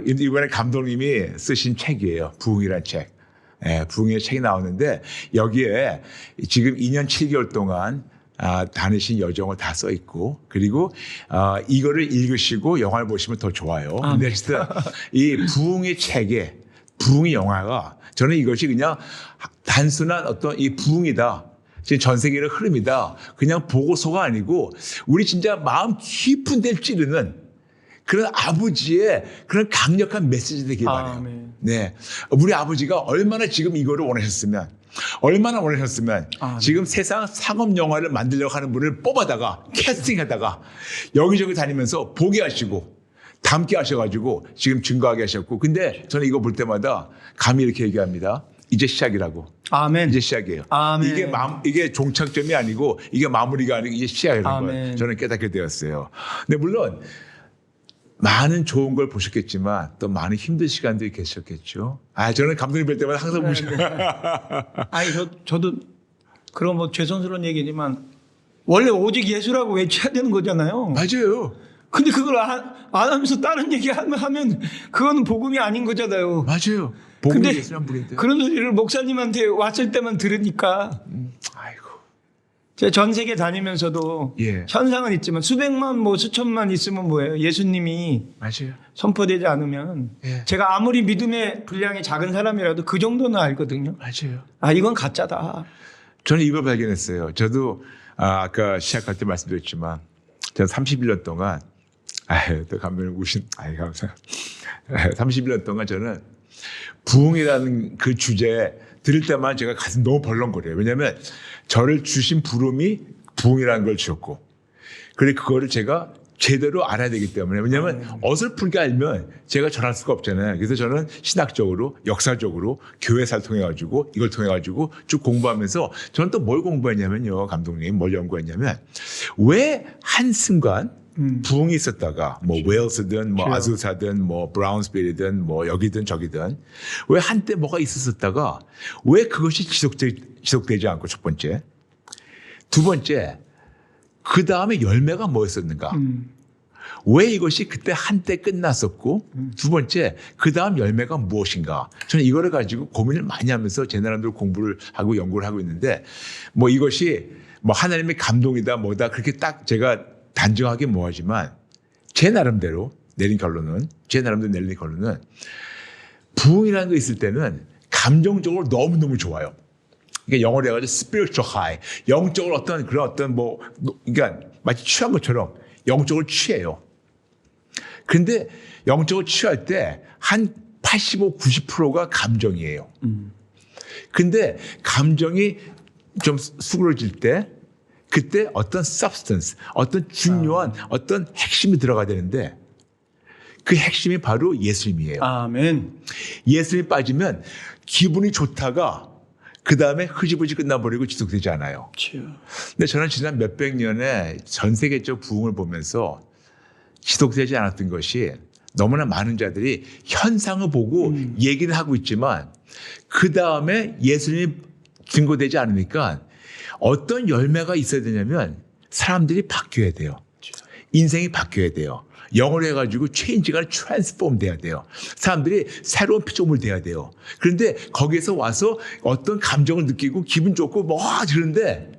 이번에 감독님이 쓰신 책이에요. 부흥이라는 책. 예, 부흥의 책이 나오는데 여기에 지금 2년 7개월 동안 다니신 여정을 다 써 있고 그리고 이거를 읽으시고 영화를 보시면 더 좋아요. 근데 진짜 이 부흥의 책에 부흥의 영화가 저는 이것이 그냥 단순한 어떤 이 부흥이다. 지금 전 세계의 흐름이다. 그냥 보고서가 아니고 우리 진짜 마음 깊은 데를 찌르는 그런 아버지의 그런 강력한 메시지 되길 바라요. 아멘. 네. 우리 아버지가 얼마나 지금 이거를 원하셨으면 지금 세상 상업 영화를 만들려고 하는 분을 뽑아다가 캐스팅하다가 여기저기 다니면서 보게 하시고 담게 하셔가지고 지금 증거하게 하셨고 근데 저는 이거 볼 때마다 감히 이렇게 얘기합니다. 이제 시작이라고. 아멘. 이제 시작이에요. 아멘. 이게 종착점이 아니고 이게 마무리가 아니고 이제 시작이라는 아멘. 걸 저는 깨닫게 되었어요. 근데 물론 많은 좋은 걸 보셨겠지만 또 많은 힘든 시간들이 계셨겠죠. 저는 감독님 뵐 때마다 항상 보시고. 아니 저도 그런 뭐 죄송스러운 얘기지만 원래 오직 예수라고 외쳐야 되는 거잖아요. 맞아요. 근데 그걸 안 하면서 다른 얘기 하면 그거는 복음이 아닌 거잖아요. 맞아요. 복음이 근데 예수란 분인데. 그런 소리를 목사님한테 왔을 때만 들으니까 아이고. 제가 전 세계 다니면서도 예. 현상은 있지만 수백만 뭐 수천만 있으면 뭐예요. 예수님이 맞아요. 선포되지 않으면 예. 제가 아무리 믿음의 분량이 작은 사람이라도 그 정도는 알거든요. 맞아요. 이건 가짜다. 저는 이걸 발견했어요. 저도 아까 시작할 때 말씀드렸지만 저는 31년 동안 또 감독님 감사합니다. 31년 동안 저는 부흥이라는 그 주제에 들을 때만 제가 가슴 너무 벌렁거려요. 왜냐하면 저를 주신 부름이 부흥이라는 걸 주었고 그리고 그거를 제가 제대로 알아야 되기 때문에 왜냐하면 어설프게 알면 제가 전할 수가 없잖아요. 그래서 저는 신학적으로 역사적으로 교회사를 통해 가지고 이걸 통해 가지고 쭉 공부하면서 저는 또 뭘 공부했냐면요. 감독님 뭘 연구했냐면 왜 한순간 부흥이 있었다가 뭐 웨일스든 뭐 그래요. 아zu사든 뭐 브라운스빌이든 뭐 여기든 저기든 왜 한때 뭐가 있었다가 왜 그것이 지속되지 않고 첫 번째, 두 번째 그 다음에 열매가 뭐였었는가? 왜 이것이 그때 한때 끝났었고 두 번째 그 다음 열매가 무엇인가? 저는 이거를 가지고 고민을 많이 하면서 제 나름대로 공부를 하고 연구를 하고 있는데 뭐 이것이 뭐 하나님의 감동이다 뭐다 그렇게 딱 제가 단정하게 뭐하지만 제 나름대로 내린 결론은 부흥이라는 거 있을 때는 감정적으로 너무너무 좋아요. 그러니까 영어로 해가지고 spiritual high, 영적으로 그런 뭐 그러니까 마치 취한 것처럼 영적으로 취해요. 그런데 영적으로 취할 때 한 85, 90%가 감정이에요. 근데 감정이 좀 수그러질 때 그때 어떤 substance, 어떤 중요한 어떤 핵심이 들어가야 되는데 그 핵심이 바로 예수님이에요. 아멘. 예수님이 빠지면 기분이 좋다가 그 다음에 흐지부지 끝나버리고 지속되지 않아요. 그렇죠. 근데 저는 지난 몇백 년의 전 세계적 부흥을 보면서 지속되지 않았던 것이 너무나 많은 자들이 현상을 보고 얘기는 하고 있지만 그 다음에 예수님이 증거되지 않으니까 어떤 열매가 있어야 되냐면 사람들이 바뀌어야 돼요. 인생이 바뀌어야 돼요. 영어로 해가지고 체인지가 트랜스폼 돼야 돼요. 사람들이 새로운 피조물 돼야 돼요. 그런데 거기에서 와서 어떤 감정을 느끼고 기분 좋고 뭐 그러는데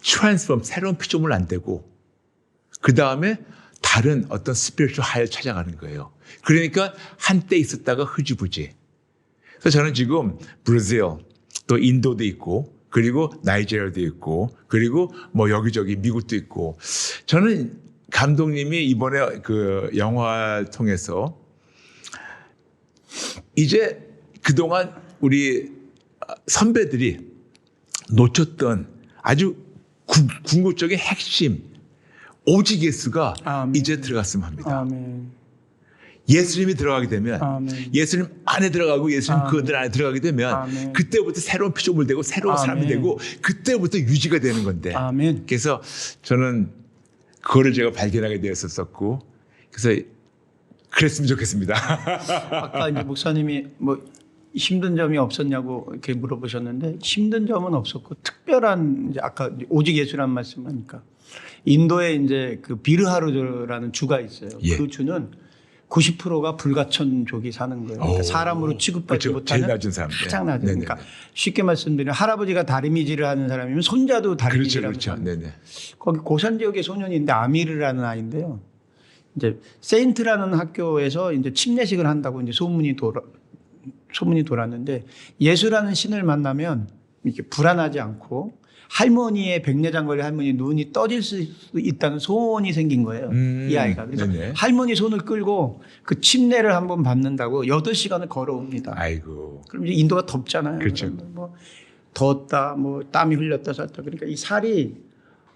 트랜스폼 새로운 피조물 안 되고 그 다음에 다른 어떤 스피리추얼 하이를 찾아가는 거예요. 그러니까 한때 있었다가 흐지부지. 그래서 저는 지금 브라질 또 인도도 있고 그리고 나이지리아도 있고 그리고 뭐 여기저기 미국도 있고 저는 감독님이 이번에 그 영화를 통해서 이제 그동안 우리 선배들이 놓쳤던 아주 궁극적인 핵심 오직 예수가 아멘. 이제 들어갔으면 합니다. 아멘. 예수님이 들어가게 되면 아멘. 예수님 안에 들어가고 예수님 아멘. 그들 안에 들어가게 되면 아멘. 그때부터 새로운 피조물 되고 새로운 아멘. 사람이 되고 그때부터 유지가 되는 건데 아멘. 그래서 저는 그거를 제가 발견하게 되었었고 그래서 그랬으면 좋겠습니다. 아까 이제 목사님이 뭐 힘든 점이 없었냐고 이렇게 물어보셨는데 힘든 점은 없었고 특별한 이제 아까 오직 예수란 말씀하니까 인도에 이제 그 비르하루라는 주가 있어요. 예. 그 주는 90%가 불가천족이 사는 거예요. 그러니까 사람으로 취급받지 그렇죠. 못하는 제일 낮은 사람들. 가장 낮은. 네네네. 그러니까 쉽게 말씀드리면 할아버지가 다리미질을 하는 사람이면 손자도 다리미질을 그렇죠, 하는 그렇죠. 사람. 네네. 거기 고산 지역의 소년이 있는데 아미르라는 아이인데요. 이제 세인트라는 학교에서 이제 침례식을 한다고 이제 소문이 돌았는데 예수라는 신을 만나면 이렇게 불안하지 않고 할머니의 백내장걸리 할머니 눈이 떠질 수 있다는 소원이 생긴 거예요. 이 아이가. 그래서 네네. 할머니 손을 끌고 그 침례를 한번 받는다고 8시간을 걸어옵니다. 아이고. 그럼 이제 인도가 덥잖아요. 그렇죠. 그러면 뭐 더웠다, 뭐 땀이 흘렸다 샀다. 그러니까 이 살이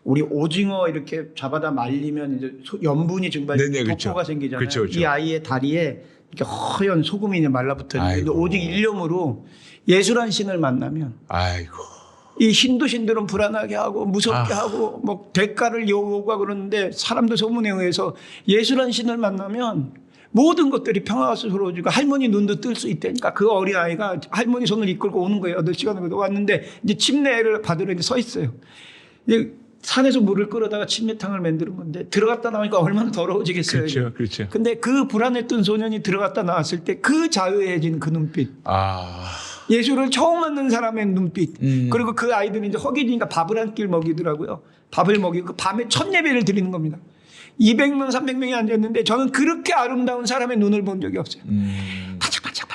우리 오징어 이렇게 잡아다 말리면 이제 염분이 증발해서 네네, 그렇죠. 독소가 생기잖아요. 그렇죠, 그렇죠. 이 아이의 다리에 이렇게 허연 소금이 말라붙어 있는데 아이고. 오직 일념으로 예수란 신을 만나면 아이고. 이 힌두 신들은 불안하게 하고 무섭게 하고 뭐 대가를 요구하고 그러는데 사람들 소문에 의해서 예수란 신을 만나면 모든 것들이 평화가 스스러워지고 할머니 눈도 뜰 수 있다니까 그 어린 아이가 할머니 손을 이끌고 오는 거예요. 8시간을 왔는데 이제 침례를 받으러 이제 서 있어요. 이제 산에서 물을 끌어다가 침례탕을 만드는 건데 들어갔다 나오니까 얼마나 더러워지겠어요. 그렇죠, 그렇죠. 근데 그 불안했던 소년이 들어갔다 나왔을 때 그 자유해진 그 눈빛. 예수를 처음 만난 사람의 눈빛. 그리고 그 아이들이 이제 허기지니까 밥을 한 끼 먹이더라고요. 밥을 먹이고 밤에 첫 예배를 드리는 겁니다. 200명, 300명이 앉았는데 저는 그렇게 아름다운 사람의 눈을 본 적이 없어요. 반짝반짝.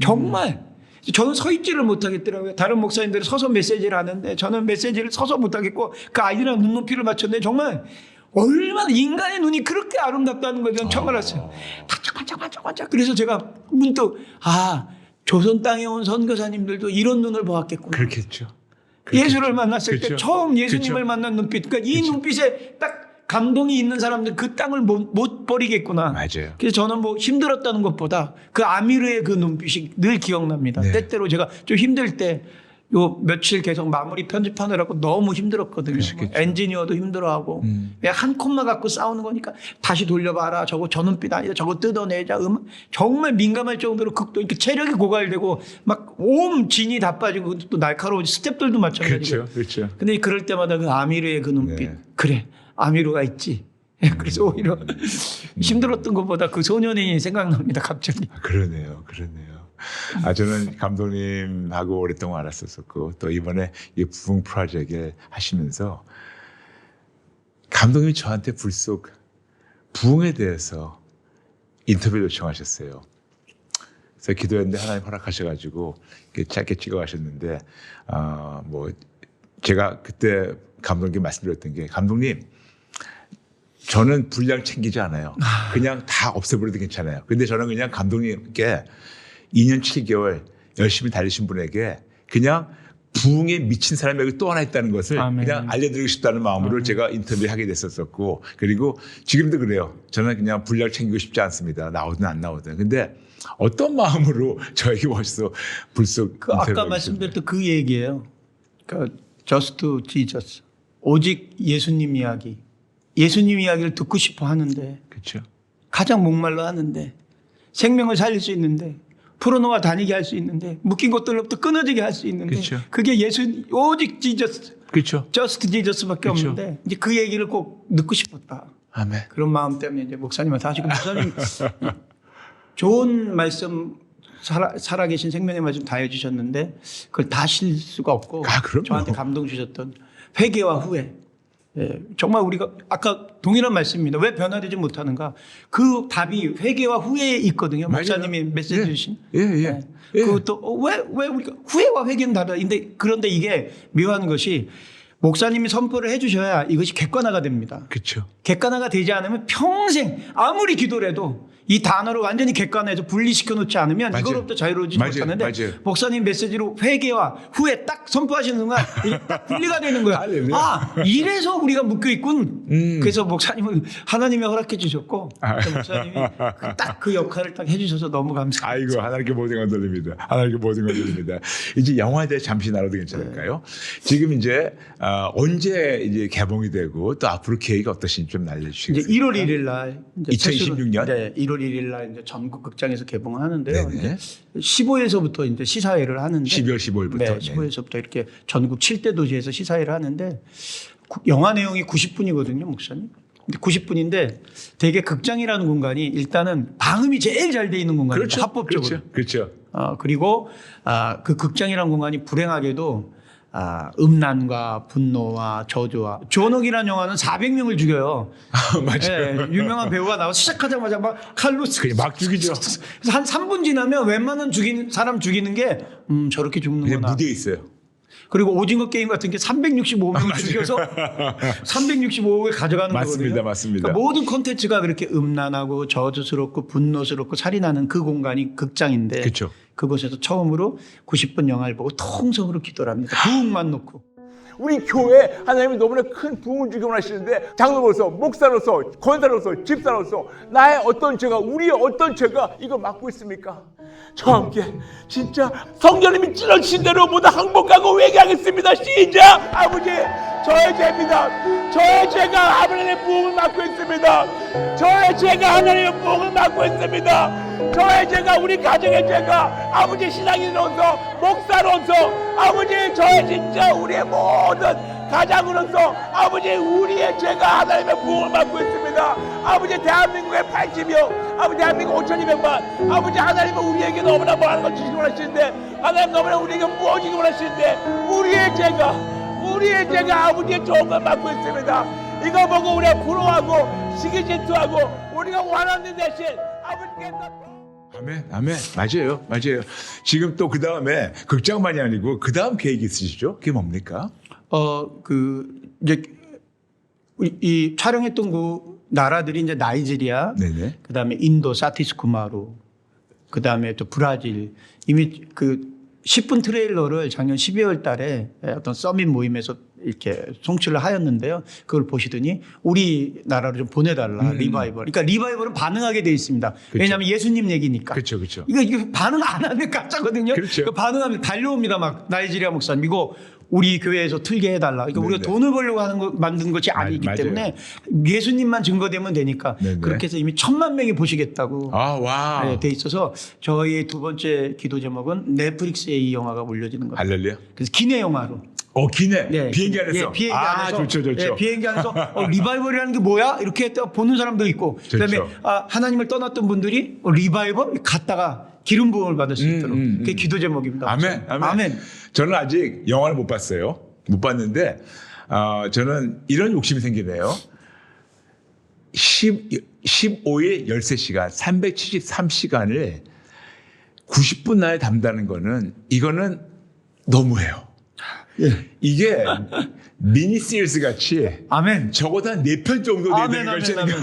정말. 저는 서 있지를 못하겠더라고요. 다른 목사님들은 서서 메시지를 하는데 저는 메시지를 서서 못하겠고 그 아이들이랑 눈높이를 맞췄는데 정말 얼마나 인간의 눈이 그렇게 아름답다는 걸 저는 처음 알았어요. 반짝반짝. 그래서 제가 문득 조선 땅에 온 선교사님들도 이런 눈을 보았겠구나. 그렇겠죠. 예수를 만났을 때 그렇죠. 처음 예수님을 그렇죠. 만난 눈빛. 그러니까 이 눈빛에 딱 감동이 있는 사람들 그 땅을 못 버리겠구나. 맞아요. 그래서 저는 뭐 힘들었다는 것보다 그 아미르의 그 눈빛이 늘 기억납니다. 네. 때때로 제가 좀 힘들 때 요 며칠 계속 마무리 편집하느라고 너무 힘들었거든요. 그러시겠죠. 엔지니어도 힘들어하고 그냥 한 컷만 갖고 싸우는 거니까 다시 돌려봐라. 저거 저 눈빛 아니다. 저거 뜯어내자. 정말 민감할 정도로 극도 이렇게 체력이 고갈되고 막 온 진이 다 빠지고 또 날카로운 스텝들도 마찬가지고. 그렇죠. 근데 그럴 때마다 그 아미르의 그 눈빛. 네. 그래. 아미르가 있지. 그래서 오히려 힘들었던 것보다 그 소년이 생각납니다. 갑자기. 그러네요. 저는 감독님하고 오랫동안 알았었고 또 이번에 이 부흥 프로젝트를 하시면서 감독님이 저한테 불쑥 부흥에 대해서 인터뷰를 요청하셨어요. 그래서 기도했는데 하나님 허락하셔가지고 이렇게 짧게 찍어가셨는데 뭐 제가 그때 감독님께 말씀드렸던 게 감독님 저는 분량 챙기지 않아요. 그냥 다 없애버려도 괜찮아요. 근데 저는 그냥 감독님께 2년 7개월 열심히 달리신 분에게 그냥 부흥에 미친 사람이 여기 또 하나 있다는 것을 아멘. 그냥 알려드리고 싶다는 마음으로 제가 인터뷰하게 됐었었고 그리고 지금도 그래요. 저는 그냥 분량 챙기고 싶지 않습니다. 나오든 안 나오든. 근데 어떤 마음으로 저에게 와서 불쑥 그 아까 말씀드렸던 그 얘기예요. 그러니까 Just Jesus. 오직 예수님 이야기. 예수님 이야기를 듣고 싶어 하는데 그렇죠. 가장 목말라 하는데 생명을 살릴 수 있는데 풀어놓아 다니게 할 수 있는데 묶인 것들로부터 끊어지게 할 수 있는데 그쵸. 그게 오직 지저스 그렇죠. 저스트 지저스밖에 그쵸. 없는데 이제 그 얘기를 꼭 듣고 싶었다. 아멘. 그런 마음 때문에 이제 목사님한테 하시고 목사님 좋은 말씀 살아계신 생명의 말씀 다 해주셨는데 그걸 다 실 수가 없고 그럼요. 저한테 감동 주셨던 회개와 후회. 예, 정말 우리가 아까 동일한 말씀입니다. 왜 변화되지 못하는가? 그 답이 회개와 후회에 있거든요. 맞아요. 목사님이 메시지 예. 주신. 예. 그것도 왜 우리가 후회와 회개는 다르다. 그런데 이게 묘한 것이 목사님이 선포를 해주셔야 이것이 객관화가 됩니다. 그렇죠. 객관화가 되지 않으면 평생 아무리 기도를 해도 이 단어를 완전히 객관화해서 분리시켜 놓지 않으면 맞아요. 이거로부터 자유로워지지 맞아요. 못하는데 맞아요. 목사님 메시지로 회개와 후회 딱 선포하시는 순간 이게 딱 분리가 되는 거야. 할렐루야. 이래서 우리가 묶여 있군. 그래서 목사님은 하나님이 허락해 주셨고 그래서 목사님이 딱 그 역할을 딱 해주셔서 너무 감사합니다. 아이고 하나님께 모든 걸 돌립니다. 하나님께 모든 걸 돌립니다. 이제 영화에 대해 잠시 나눠도 괜찮을까요? 지금 이제 언제 이제 개봉이 되고 또 앞으로 계획이 어떠신지 좀 알려주시겠어요? 이제 1월 1일 날 2026년? 네, 1월 1일 날 이제 전국 극장에서 개봉을 하는데요. 네네. 이제 15일서부터 이제 시사회를 하는데 12월 15일부터. 네, 15일서부터 이렇게 전국 7대 도시에서 시사회를 하는데 영화 내용이 90분이거든요, 목사님. 근데 90분인데 되게 극장이라는 공간이 일단은 방음이 제일 잘 돼 있는 공간이에요. 그렇죠. 합법적으로. 그렇죠. 그리고 그 극장이라는 공간이 불행하게도 음란과 분노와 저주와 존옥이라는 영화는 400명을 죽여요. 맞아요. 네, 유명한 배우가 나와 시작하자마자 막 칼로 그냥 막 죽이죠. 그래서 한 3분 지나면 웬만한 사람 죽이는 게 저렇게 그냥 죽는구나. 무대에 있어요. 그리고 오징어 게임 같은 게 365명을 죽여서 365을 가져가는 맞습니다. 거거든요. 맞습니다. 그러니까 모든 콘텐츠가 그렇게 음란하고 저주스럽고 분노스럽고 살이 나는 그 공간이 극장인데 그렇죠. 그곳에서 처음으로 90분 영화를 보고 통성으로 기도를 합니다. 부흥만 놓고. 우리 교회 하나님이 너무나 큰 부흥을 주기 원하시는데 장로로서 목사로서 권사로서 집사로서 나의 어떤 죄가 우리의 어떤 죄가 이거 막고 있습니까? 저와 함께 진짜 성령님이 찔러주신 대로 모두 항복하고 회개하겠습니다. 시작! 아버지 저의 죄입니다. 저의 죄가 하나님의 부흥을 막고 있습니다. 저의 죄가 하나님의 부흥을 막고 있습니다. 저의 죄가 우리 가정의 죄가 아버지 신앙인으로서 목사로서 아버지 저의 진짜 우리의 모든 가장으로서 아버지 우리의 죄가 하나님의 부흥을 막고 있습니다. 아버지 대한민국의 80여 아버지 대한민국 5,200만 아버지 하나님은 우리에게 너무나 많은 걸 주시기 원하시는데 하나님 너무나 우리에게 무엇이기 원하시는데 우리의 죄가 아버지의 좋은 걸 막고 있습니다. 이거 보고 우리가 부러워하고 시기 질투하고 우리가 원하는 대신 아버지께서 아멘. 맞아요. 지금 또 그 다음에 극장만이 아니고 그 다음 계획이 있으시죠? 그게 뭡니까? 이제 이 촬영했던 그 나라들이 이제 나이지리아, 네네. 그다음에 인도 사티스쿠마루, 그다음에 또 브라질 이미 그 10분 트레일러를 작년 12월 달에 어떤 서밋 모임에서 이렇게 송출을 하였는데요. 그걸 보시더니 우리나라로 좀 보내달라 리바이벌. 그러니까 리바이벌은 반응하게 돼 있습니다. 왜냐하면 예수님 얘기니까. 그렇죠, 그렇죠. 이거 반응 안 하면 가짜거든요. 그렇죠. 그 반응하면 달려옵니다. 막 나이지리아 목사님 이거 우리 교회에서 틀게 해달라. 그러니까 우리가 돈을 벌려고 하는 거 만든 것이 아니기 맞아요. 때문에 예수님만 증거되면 되니까 네네. 그렇게 해서 이미 1,000만 명이 보시겠다고 아, 와. 네, 돼 있어서 저희 두 번째 기도 제목은 넷플릭스에 이 영화가 올려지는 겁니다. 할렐루야. 그래서 기내 영화로. 기네. 네. 비행기 안에서. 예, 비행기 아, 안에서. 좋죠, 좋죠. 예, 비행기 안에서 리바이벌이라는 게 뭐야? 이렇게 보는 사람도 있고. 그다음에 좋죠. 하나님을 떠났던 분들이 리바이벌 갔다가 기름 부음을 받을 수 있도록. 그게 기도 제목입니다. 아멘, 아멘. 저는 아직 영화를 못 봤어요. 못 봤는데 저는 이런 욕심이 생기네요. 15일 13시간, 373시간을 90분 나에 담다는 거는 이거는 너무해요. 예. 이게 미니 시리즈 같이 아멘. 적어도 한 4편 정도 돼야 되는 아멘, 거지. 아멘,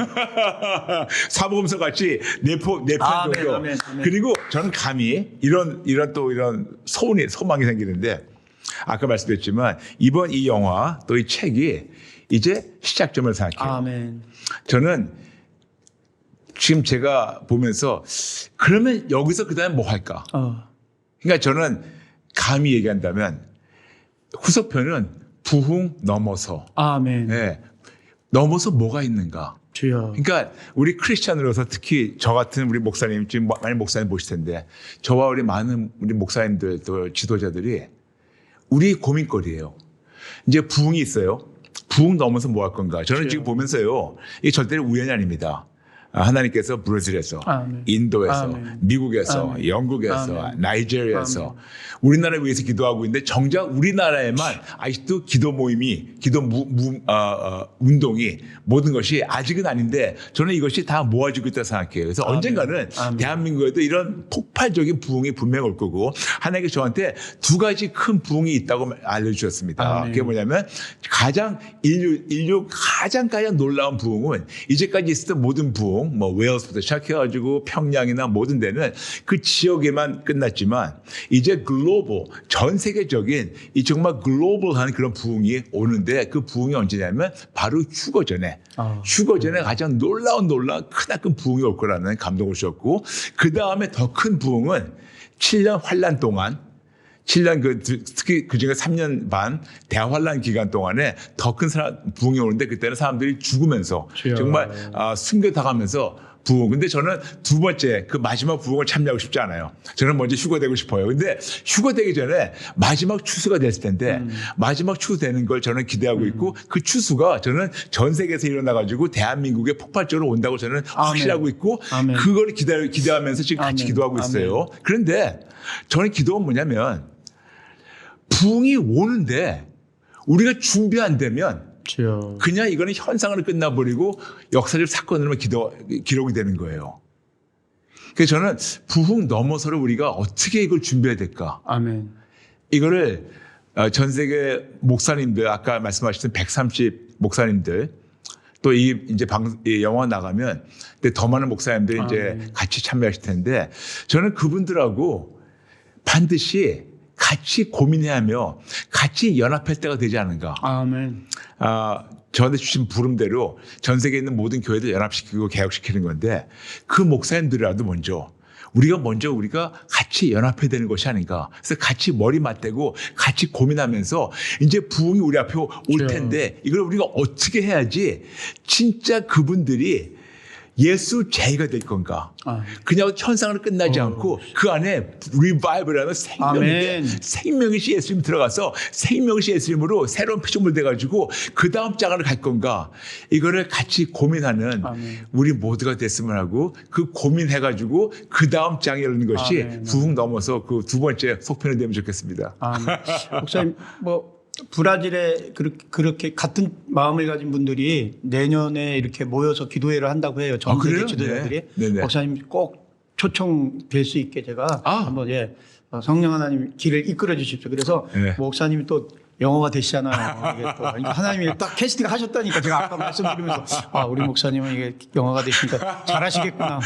사복음서 같이 4편 아멘, 정도. 아멘, 아멘. 그리고 저는 감히 이런 소망이 생기는데 아까 말씀드렸지만 이번 이 영화 또 이 책이 이제 시작점을 생각해요. 아멘. 저는 지금 제가 보면서 그러면 여기서 그다음에 뭐 할까? 그러니까 저는 감히 얘기한다면 후속편은 부흥 넘어서 아멘. 네, 넘어서 뭐가 있는가? 주여. 그러니까 우리 크리스찬으로서 특히 저 같은 우리 목사님 지금 많은 목사님 보실 텐데 저와 우리 많은 우리 목사님들 또 지도자들이 우리 고민거리예요. 이제 부흥이 있어요. 부흥 넘어서 뭐 할 건가? 저는 주여. 지금 보면서요. 이게 절대로 우연이 아닙니다. 하나님께서 브라질에서, 아멘. 인도에서, 아멘. 미국에서, 아멘. 영국에서, 아멘. 나이지리아에서 아멘. 우리나라를 위해서 기도하고 있는데 정작 우리나라에만 아직도 기도 모임이, 운동이 모든 것이 아직은 아닌데 저는 이것이 다 모아지고 있다고 생각해요. 그래서 아멘. 언젠가는 아멘. 대한민국에도 이런 폭발적인 부흥이 분명 올 거고 하나님께서 저한테 두 가지 큰 부흥이 있다고 알려주셨습니다. 아멘. 그게 뭐냐면 인류 가장 놀라운 부흥은 이제까지 있었던 모든 부흥 뭐 웨일스부터 시작해가지고 평양이나 모든 데는 그 지역에만 끝났지만 이제 글로벌 전 세계적인 이 정말 글로벌한 그런 부흥이 오는데 그 부흥이 언제냐면 바로 휴거 전에 가장 놀라운 크나큰 부흥이 올 거라는 감동을 주셨고 그 다음에 더 큰 부흥은 7년 환란 동안 7년 특히 그중에 3년 반 대환란 기간 동안에 더 큰 부흥이 오는데 그때는 사람들이 죽으면서 주여. 정말 숨겨다가면서 부흥. 근데 저는 두 번째 그 마지막 부흥을 참여하고 싶지 않아요. 저는 먼저 휴거되고 싶어요. 근데 휴거되기 전에 마지막 추수가 됐을 텐데 마지막 추수되는 걸 저는 기대하고 있고 그 추수가 저는 전 세계에서 일어나가지고 대한민국에 폭발적으로 온다고 저는 확신하고 있고 아멘. 그걸 기대하면서 지금 같이 아멘. 기도하고 있어요. 그런데 저는 기도는 뭐냐면 부흥이 오는데 우리가 준비 안 되면 주여. 그냥 이거는 현상으로 끝나버리고 역사적 사건으로만 기록이 되는 거예요. 그래서 저는 부흥 넘어서를 우리가 어떻게 이걸 준비해야 될까? 아멘. 이거를 전 세계 목사님들 아까 말씀하셨던 130 목사님들 또 이 영화 나가면 더 많은 목사님들이 이제 같이 참여하실 텐데 저는 그분들하고 반드시 같이 고민해야 하며 같이 연합할 때가 되지 않은가. 아멘. 저한테 주신 부름대로 전 세계에 있는 모든 교회들 연합시키고 개혁시키는 건데 그 목사님들이라도 우리가 같이 연합해야 되는 것이 아닌가. 그래서 같이 머리 맞대고 같이 고민하면서 이제 부흥이 우리 앞에 올 텐데 이걸 우리가 어떻게 해야지 진짜 그분들이 예수 제의가 될 건가? 그냥 현상으로 끝나지 않고 그 안에 리바이벌이라는 생명이신 예수님 들어가서 생명이신 예수님으로 새로운 피조물 돼가지고 그 다음 장으로 갈 건가? 이거를 같이 고민하는 우리 모두가 됐으면 하고 그 고민해가지고 그 다음 장에 열리는 것이 부흥 넘어서 그 두 번째 속편이 되면 좋겠습니다. 목사님 브라질에 그렇게 같은 마음을 가진 분들이 내년에 이렇게 모여서 기도회를 한다고 해요. 전 세계 지도자들이. 네. 목사님 꼭 초청될 수 있게 제가 한번 성령 하나님 길을 이끌어 주십시오. 그래서 목사님이 또 영어가 되시잖아요. 이게 또 그러니까 하나님이 딱 캐스팅 하셨다니까 제가 아까 말씀드리면서 우리 목사님은 이게 영어가 되시니까 잘하시겠구나.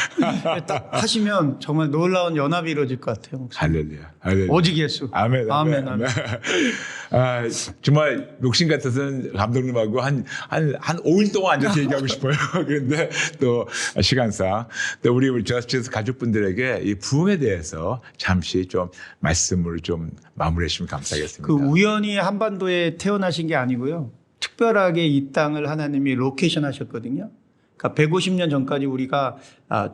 딱 하시면 정말 놀라운 연합이 이루어질 것 같아요. 목사님. 할렐루야. 할렐루야. 오직 예수. 아멘. 아멘. 아멘. 정말 욕심 같아서는 감독님하고 한 5일 동안 앉아서 얘기하고 싶어요. 그런데 또 시간상 또 우리 저스티스 가족분들에게 이 부흥에 대해서 잠시 좀 말씀을 좀 마무리해 주시면 감사하겠습니다. 그 우연히 한반도에 태어나신 게 아니고요. 특별하게 이 땅을 하나님이 로케이션 하셨거든요. 그러니까 150년 전까지 우리가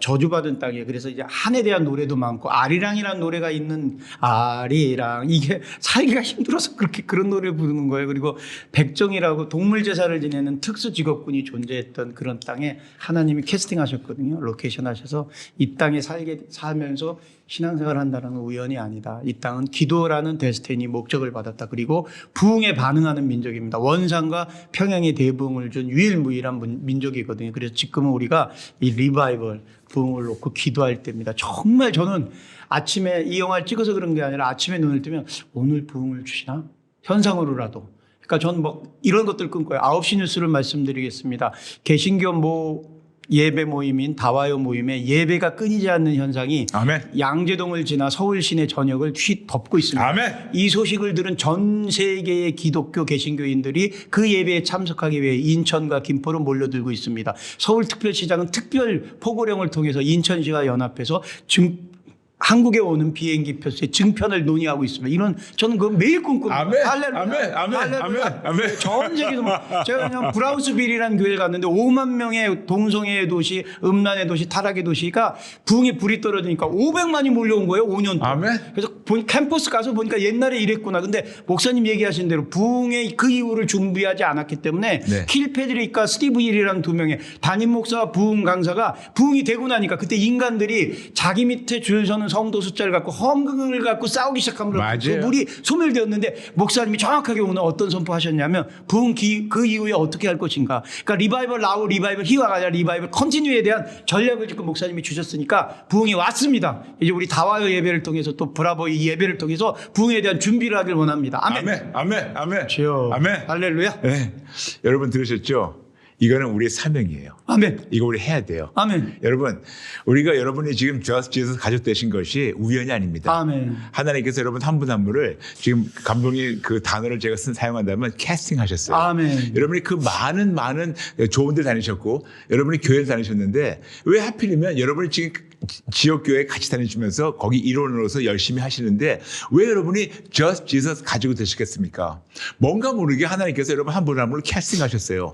저주받은 땅이에요. 그래서 이제 한에 대한 노래도 많고 아리랑이라는 노래가 있는 아리랑 이게 살기가 힘들어서 그렇게 그런 노래를 부르는 거예요. 그리고 백정이라고 동물 제사를 지내는 특수 직업군이 존재했던 그런 땅에 하나님이 캐스팅하셨거든요. 로케이션 하셔서 이 땅에 살면서 신앙생활을 한다는 건 우연이 아니다. 이 땅은 기도라는 데스티니 목적을 받았다. 그리고 부흥에 반응하는 민족입니다. 원산과 평양의 대부흥을 준 유일무이한 민족이거든요. 그래서 지금은 우리가 이 리바이벌 부흥을 놓고 기도할 때입니다. 정말 저는 아침에 이 영화를 찍어서 그런 게 아니라 아침에 눈을 뜨면 오늘 부흥을 주시나? 현상으로라도. 그러니까 저는 뭐 이런 것들 끊고요. 9시 뉴스를 말씀드리겠습니다. 개신교 예배 모임인 다와요 모임에 예배가 끊이지 않는 현상이 아멘. 양재동을 지나 서울 시내 전역을 휘덮고 있습니다. 아멘. 이 소식을 들은 전 세계의 기독교 개신교인들이 그 예배에 참석하기 위해 인천과 김포로 몰려들고 있습니다. 서울특별시장은 특별 포고령을 통해서 인천시와 연합해서 한국에 오는 비행기 표수의 증편을 논의하고 있습니다. 이런 저는 그거 매일 꿈꿉니다. 아멘. 할렐루야. 아멘. 아멘. 할렐루야. 아멘. 전 세계도 제가 그냥 브라우스빌이라는 교회를 갔는데 5만 명의 동성애의 도시, 음란의 도시, 타락의 도시가 부흥에 불이 떨어지니까 500만이 몰려온 거예요. 5년 동안. 아멘. 그래서 캠퍼스 가서 보니까 옛날에 이랬구나. 근데 목사님 얘기하신 대로 부흥의 그 이후를 준비하지 않았기 때문에 네. 킬패드릭과 스티브 힐이라는 두 명의 담임 목사와 부흥 강사가 부흥이 되고 나니까 그때 인간들이 자기 밑에 줄 서는 성도 숫자를 갖고 헌금을 갖고 싸우기 시작하면 그물이 소멸되었는데 목사님이 정확하게 오늘 어떤 선포하셨냐면 부흥 그 이후에 어떻게 할 것인가. 그러니까 리바이벌 나우 리바이벌 희화가 아니라 리바이벌 컨티뉴에 대한 전략을 지금 목사님이 주셨으니까 부흥이 왔습니다. 이제 우리 다와요 예배를 통해서 또 브라보 이 예배를 통해서 부흥에 대한 준비를 하길 원합니다. 아멘. 아멘. 아멘. 아멘. 주여. 아멘. 할렐루야. 네. 여러분 들으셨죠? 이거는 우리의 사명이에요. 아멘. 이거 우리 해야 돼요. 아멘. 여러분, 우리가 여러분이 지금 저스티스 가족 되신 것이 우연이 아닙니다. 아멘. 하나님께서 여러분 한 분 한 분을 지금 감독이 그 단어를 제가 사용한다면 캐스팅 하셨어요. 아멘. 여러분이 그 많은 좋은 데 다니셨고 여러분이 교회를 다니셨는데 왜 하필이면 여러분이 지금 지역교회 같이 다니시면서 거기 일원으로서 열심히 하시는데 왜 여러분이 Just Jesus 가지고 되시겠습니까? 뭔가 모르게 하나님께서 여러분 한 분 한 분을 캐스팅하셨어요.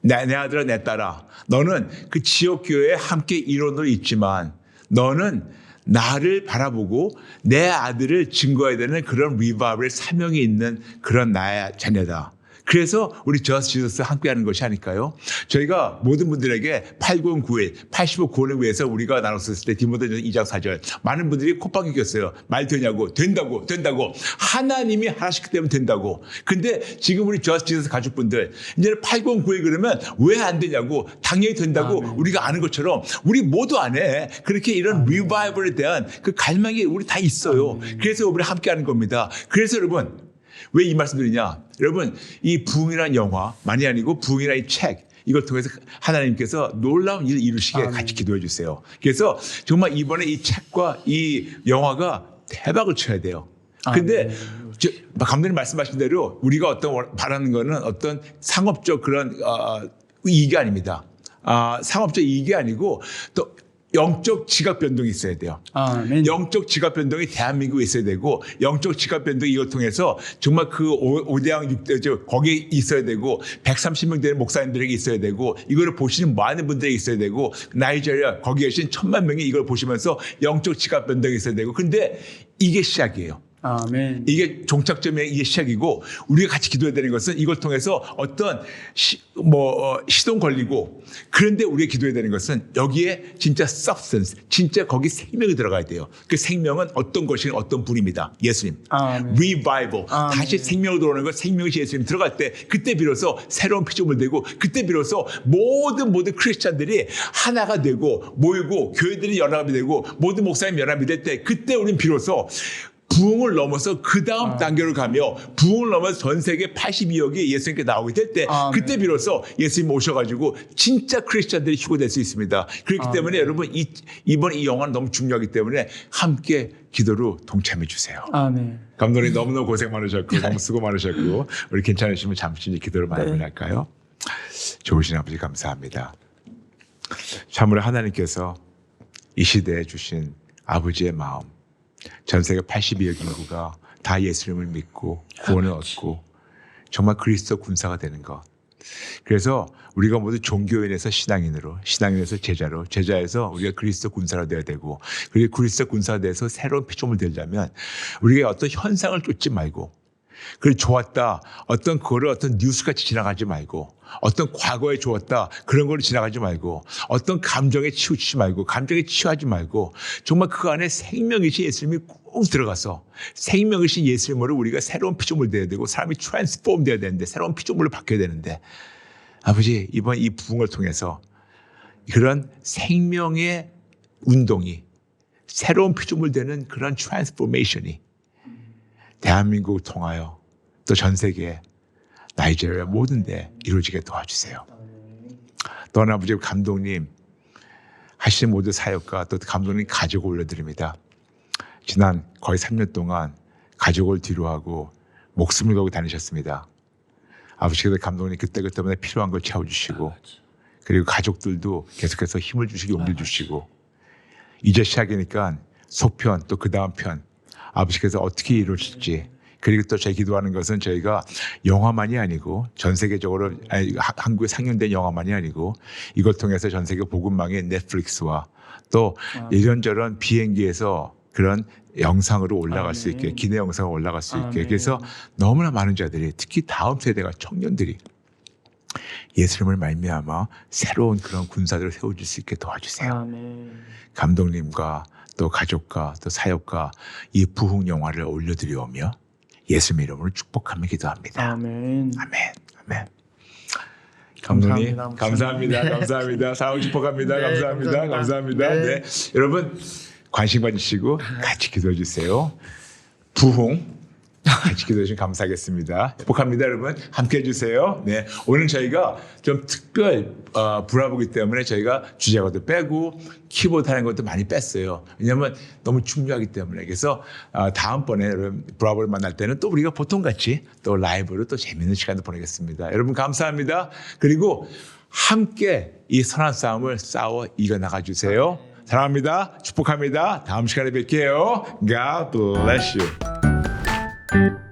내 아들아 내 딸아 너는 그 지역교회에 함께 일원으로 있지만 너는 나를 바라보고 내 아들을 증거해야 되는 그런 리바이벌 사명이 있는 그런 나의 자녀다. 그래서 우리 저스트 지저스 함께하는 것이 아닐까요? 저희가 모든 분들에게 8091, 85구원을 위해서 우리가 나눴을 때 디모데전 2장 4절 많은 분들이 콧방귀 꼈어요. 말 되냐고 된다고 하나님이 하시기 때문에 된다고. 근데 지금 우리 저스트 지저스 가족분들 이제는 8091 그러면 왜 안 되냐고 당연히 된다고 우리가 아는 것처럼 우리 모두 안에 그렇게 이런 리바이벌에 대한 그 갈망이 우리 다 있어요. 그래서 우리 함께하는 겁니다. 그래서 여러분 왜 이 말씀 드리냐? 여러분 이 부흥이라는 영화만이 아니고 부흥이라는 이 책 이걸 통해서 하나님께서 놀라운 일을 이루시게 같이 기도해 주세요. 그래서 정말 이번에 이 책과 이 영화가 대박을 쳐야 돼요. 근데 감독님 말씀하신 대로 우리가 어떤 바라는 거는 어떤 상업적 그런 이익이 아닙니다. 상업적 이익이 아니고 또 영적 지각 변동이 있어야 돼요. 아멘. 영적 지각 변동이 대한민국에 있어야 되고 영적 지각 변동이 이걸 통해서 정말 그 5대양 6대 거기에 있어야 되고 130명 되는 목사님들에게 있어야 되고 이거를 보시는 많은 분들에게 있어야 되고 나이지리아 거기 계신 1000만 명이 이걸 보시면서 영적 지각 변동이 있어야 되고 근데 이게 시작이에요. 아멘. 이게 종착점의 이게 시작이고 우리가 같이 기도해야 되는 것은 이걸 통해서 어떤 시동 걸리고 그런데 우리가 기도해야 되는 것은 여기에 진짜 substance, 진짜 거기 생명이 들어가야 돼요. 그 생명은 어떤 것이 어떤 분입니다. 예수님. 아멘. Revival. 아멘. 다시 생명으로 돌아오는 것, 생명이 예수님 들어갈 때 그때 비로소 새로운 피조물 되고 그때 비로소 모든 크리스찬들이 하나가 되고 모이고 교회들이 연합이 되고 모든 목사님 연합이 될 때 그때 우리는 비로소 부흥을 넘어서 그 다음 단계로 가며 부흥을 넘어서 전 세계 82억이 예수님께 나오게 될 때 그때 비로소 예수님 오셔가지고 진짜 크리스찬들이 휴거될 수 있습니다. 그렇기 때문에 여러분 이번 이 영화는 너무 중요하기 때문에 함께 기도로 동참해 주세요. 아멘. 감독님 너무너무 고생 많으셨고 너무 수고 많으셨고 우리 괜찮으시면 잠시 기도를 마무리할까요? 좋으신 아버지 감사합니다. 참으로 하나님께서 이 시대에 주신 아버지의 마음, 전 세계 82억 인구가 다 예수님을 믿고 구원을 얻고 정말 그리스도 군사가 되는 것. 그래서 우리가 모두 종교인에서 신앙인으로, 신앙인에서 제자로, 제자에서 우리가 그리스도 군사가 되어야 되고, 그리고 그리스도 군사가 돼서 새로운 피조물 되려면 우리가 어떤 현상을 쫓지 말고, 그걸 좋았다, 어떤 그거를 어떤 뉴스같이 지나가지 말고, 어떤 과거에 좋았다, 그런 거로 지나가지 말고, 어떤 감정에 치우치지 말고, 감정에 치유하지 말고, 정말 그 안에 생명이신 예수님이 꼭 들어가서 생명이신 예수님으로 우리가 새로운 피조물 되어야 되고, 사람이 트랜스폼 되어야 되는데, 새로운 피조물로 바뀌어야 되는데, 아버지, 이번 이 부흥을 통해서 그런 생명의 운동이 새로운 피조물 되는 그런 트랜스포메이션이 대한민국을 통하여 또 전 세계 나이지리아 모든 데 이루어지게 도와주세요. 또한 아버지 감독님 하시는 모든 사역과 또 감독님 가족을 올려드립니다. 지난 거의 3년 동안 가족을 뒤로하고 목숨을 걸고 다니셨습니다. 아버지께서 감독님 그때그때마다 필요한 걸 채워주시고 그리고 가족들도 계속해서 힘을 주시고 용기를 주시고 이제 시작이니까 속편 또 그 다음 편 아버지께서 어떻게 이루어질지 그리고 또 저희 기도하는 것은 저희가 영화만이 아니고 전 세계적으로 한국에 상영된 영화만이 아니고 이걸 통해서 전 세계 복음망의 넷플릭스와 또 이런저런 비행기에서 그런 영상으로 올라갈 수 있게 기내 영상으로 올라갈 수 있게 그래서 너무나 많은 자들이 특히 다음 세대가 청년들이 예수님을 말미암아 새로운 그런 군사들을 세워줄 수 있게 도와주세요. 아멘. 감독님과 또 가족과 또 사역과 이 부흥 영화를 올려드리오며 예수님 이름으로 축복하며 기도합니다. 아멘. 아멘. 아멘. 감독님 감사합니다. 사랑 축복합니다. 네, 감사합니다. 감사합니다. 네. 여러분 관심 가지시고 같이 기도해 주세요. 부흥 같이 기도해 주시면 감사하겠습니다. 행복합니다, 여러분. 함께 해주세요. 네, 오늘 저희가 좀 특별 브라보기 때문에 저희가 주제가도 빼고 키보드 하는 것도 많이 뺐어요. 왜냐하면 너무 중요하기 때문에. 그래서 다음번에 여러분 브라보를 만날 때는 또 우리가 보통같이 또 라이브로 또 재미있는 시간도 보내겠습니다. 여러분 감사합니다. 그리고 함께 이 선한 싸움을 싸워 이겨나가 주세요. 사랑합니다. 축복합니다. 다음 시간에 뵐게요. God bless you.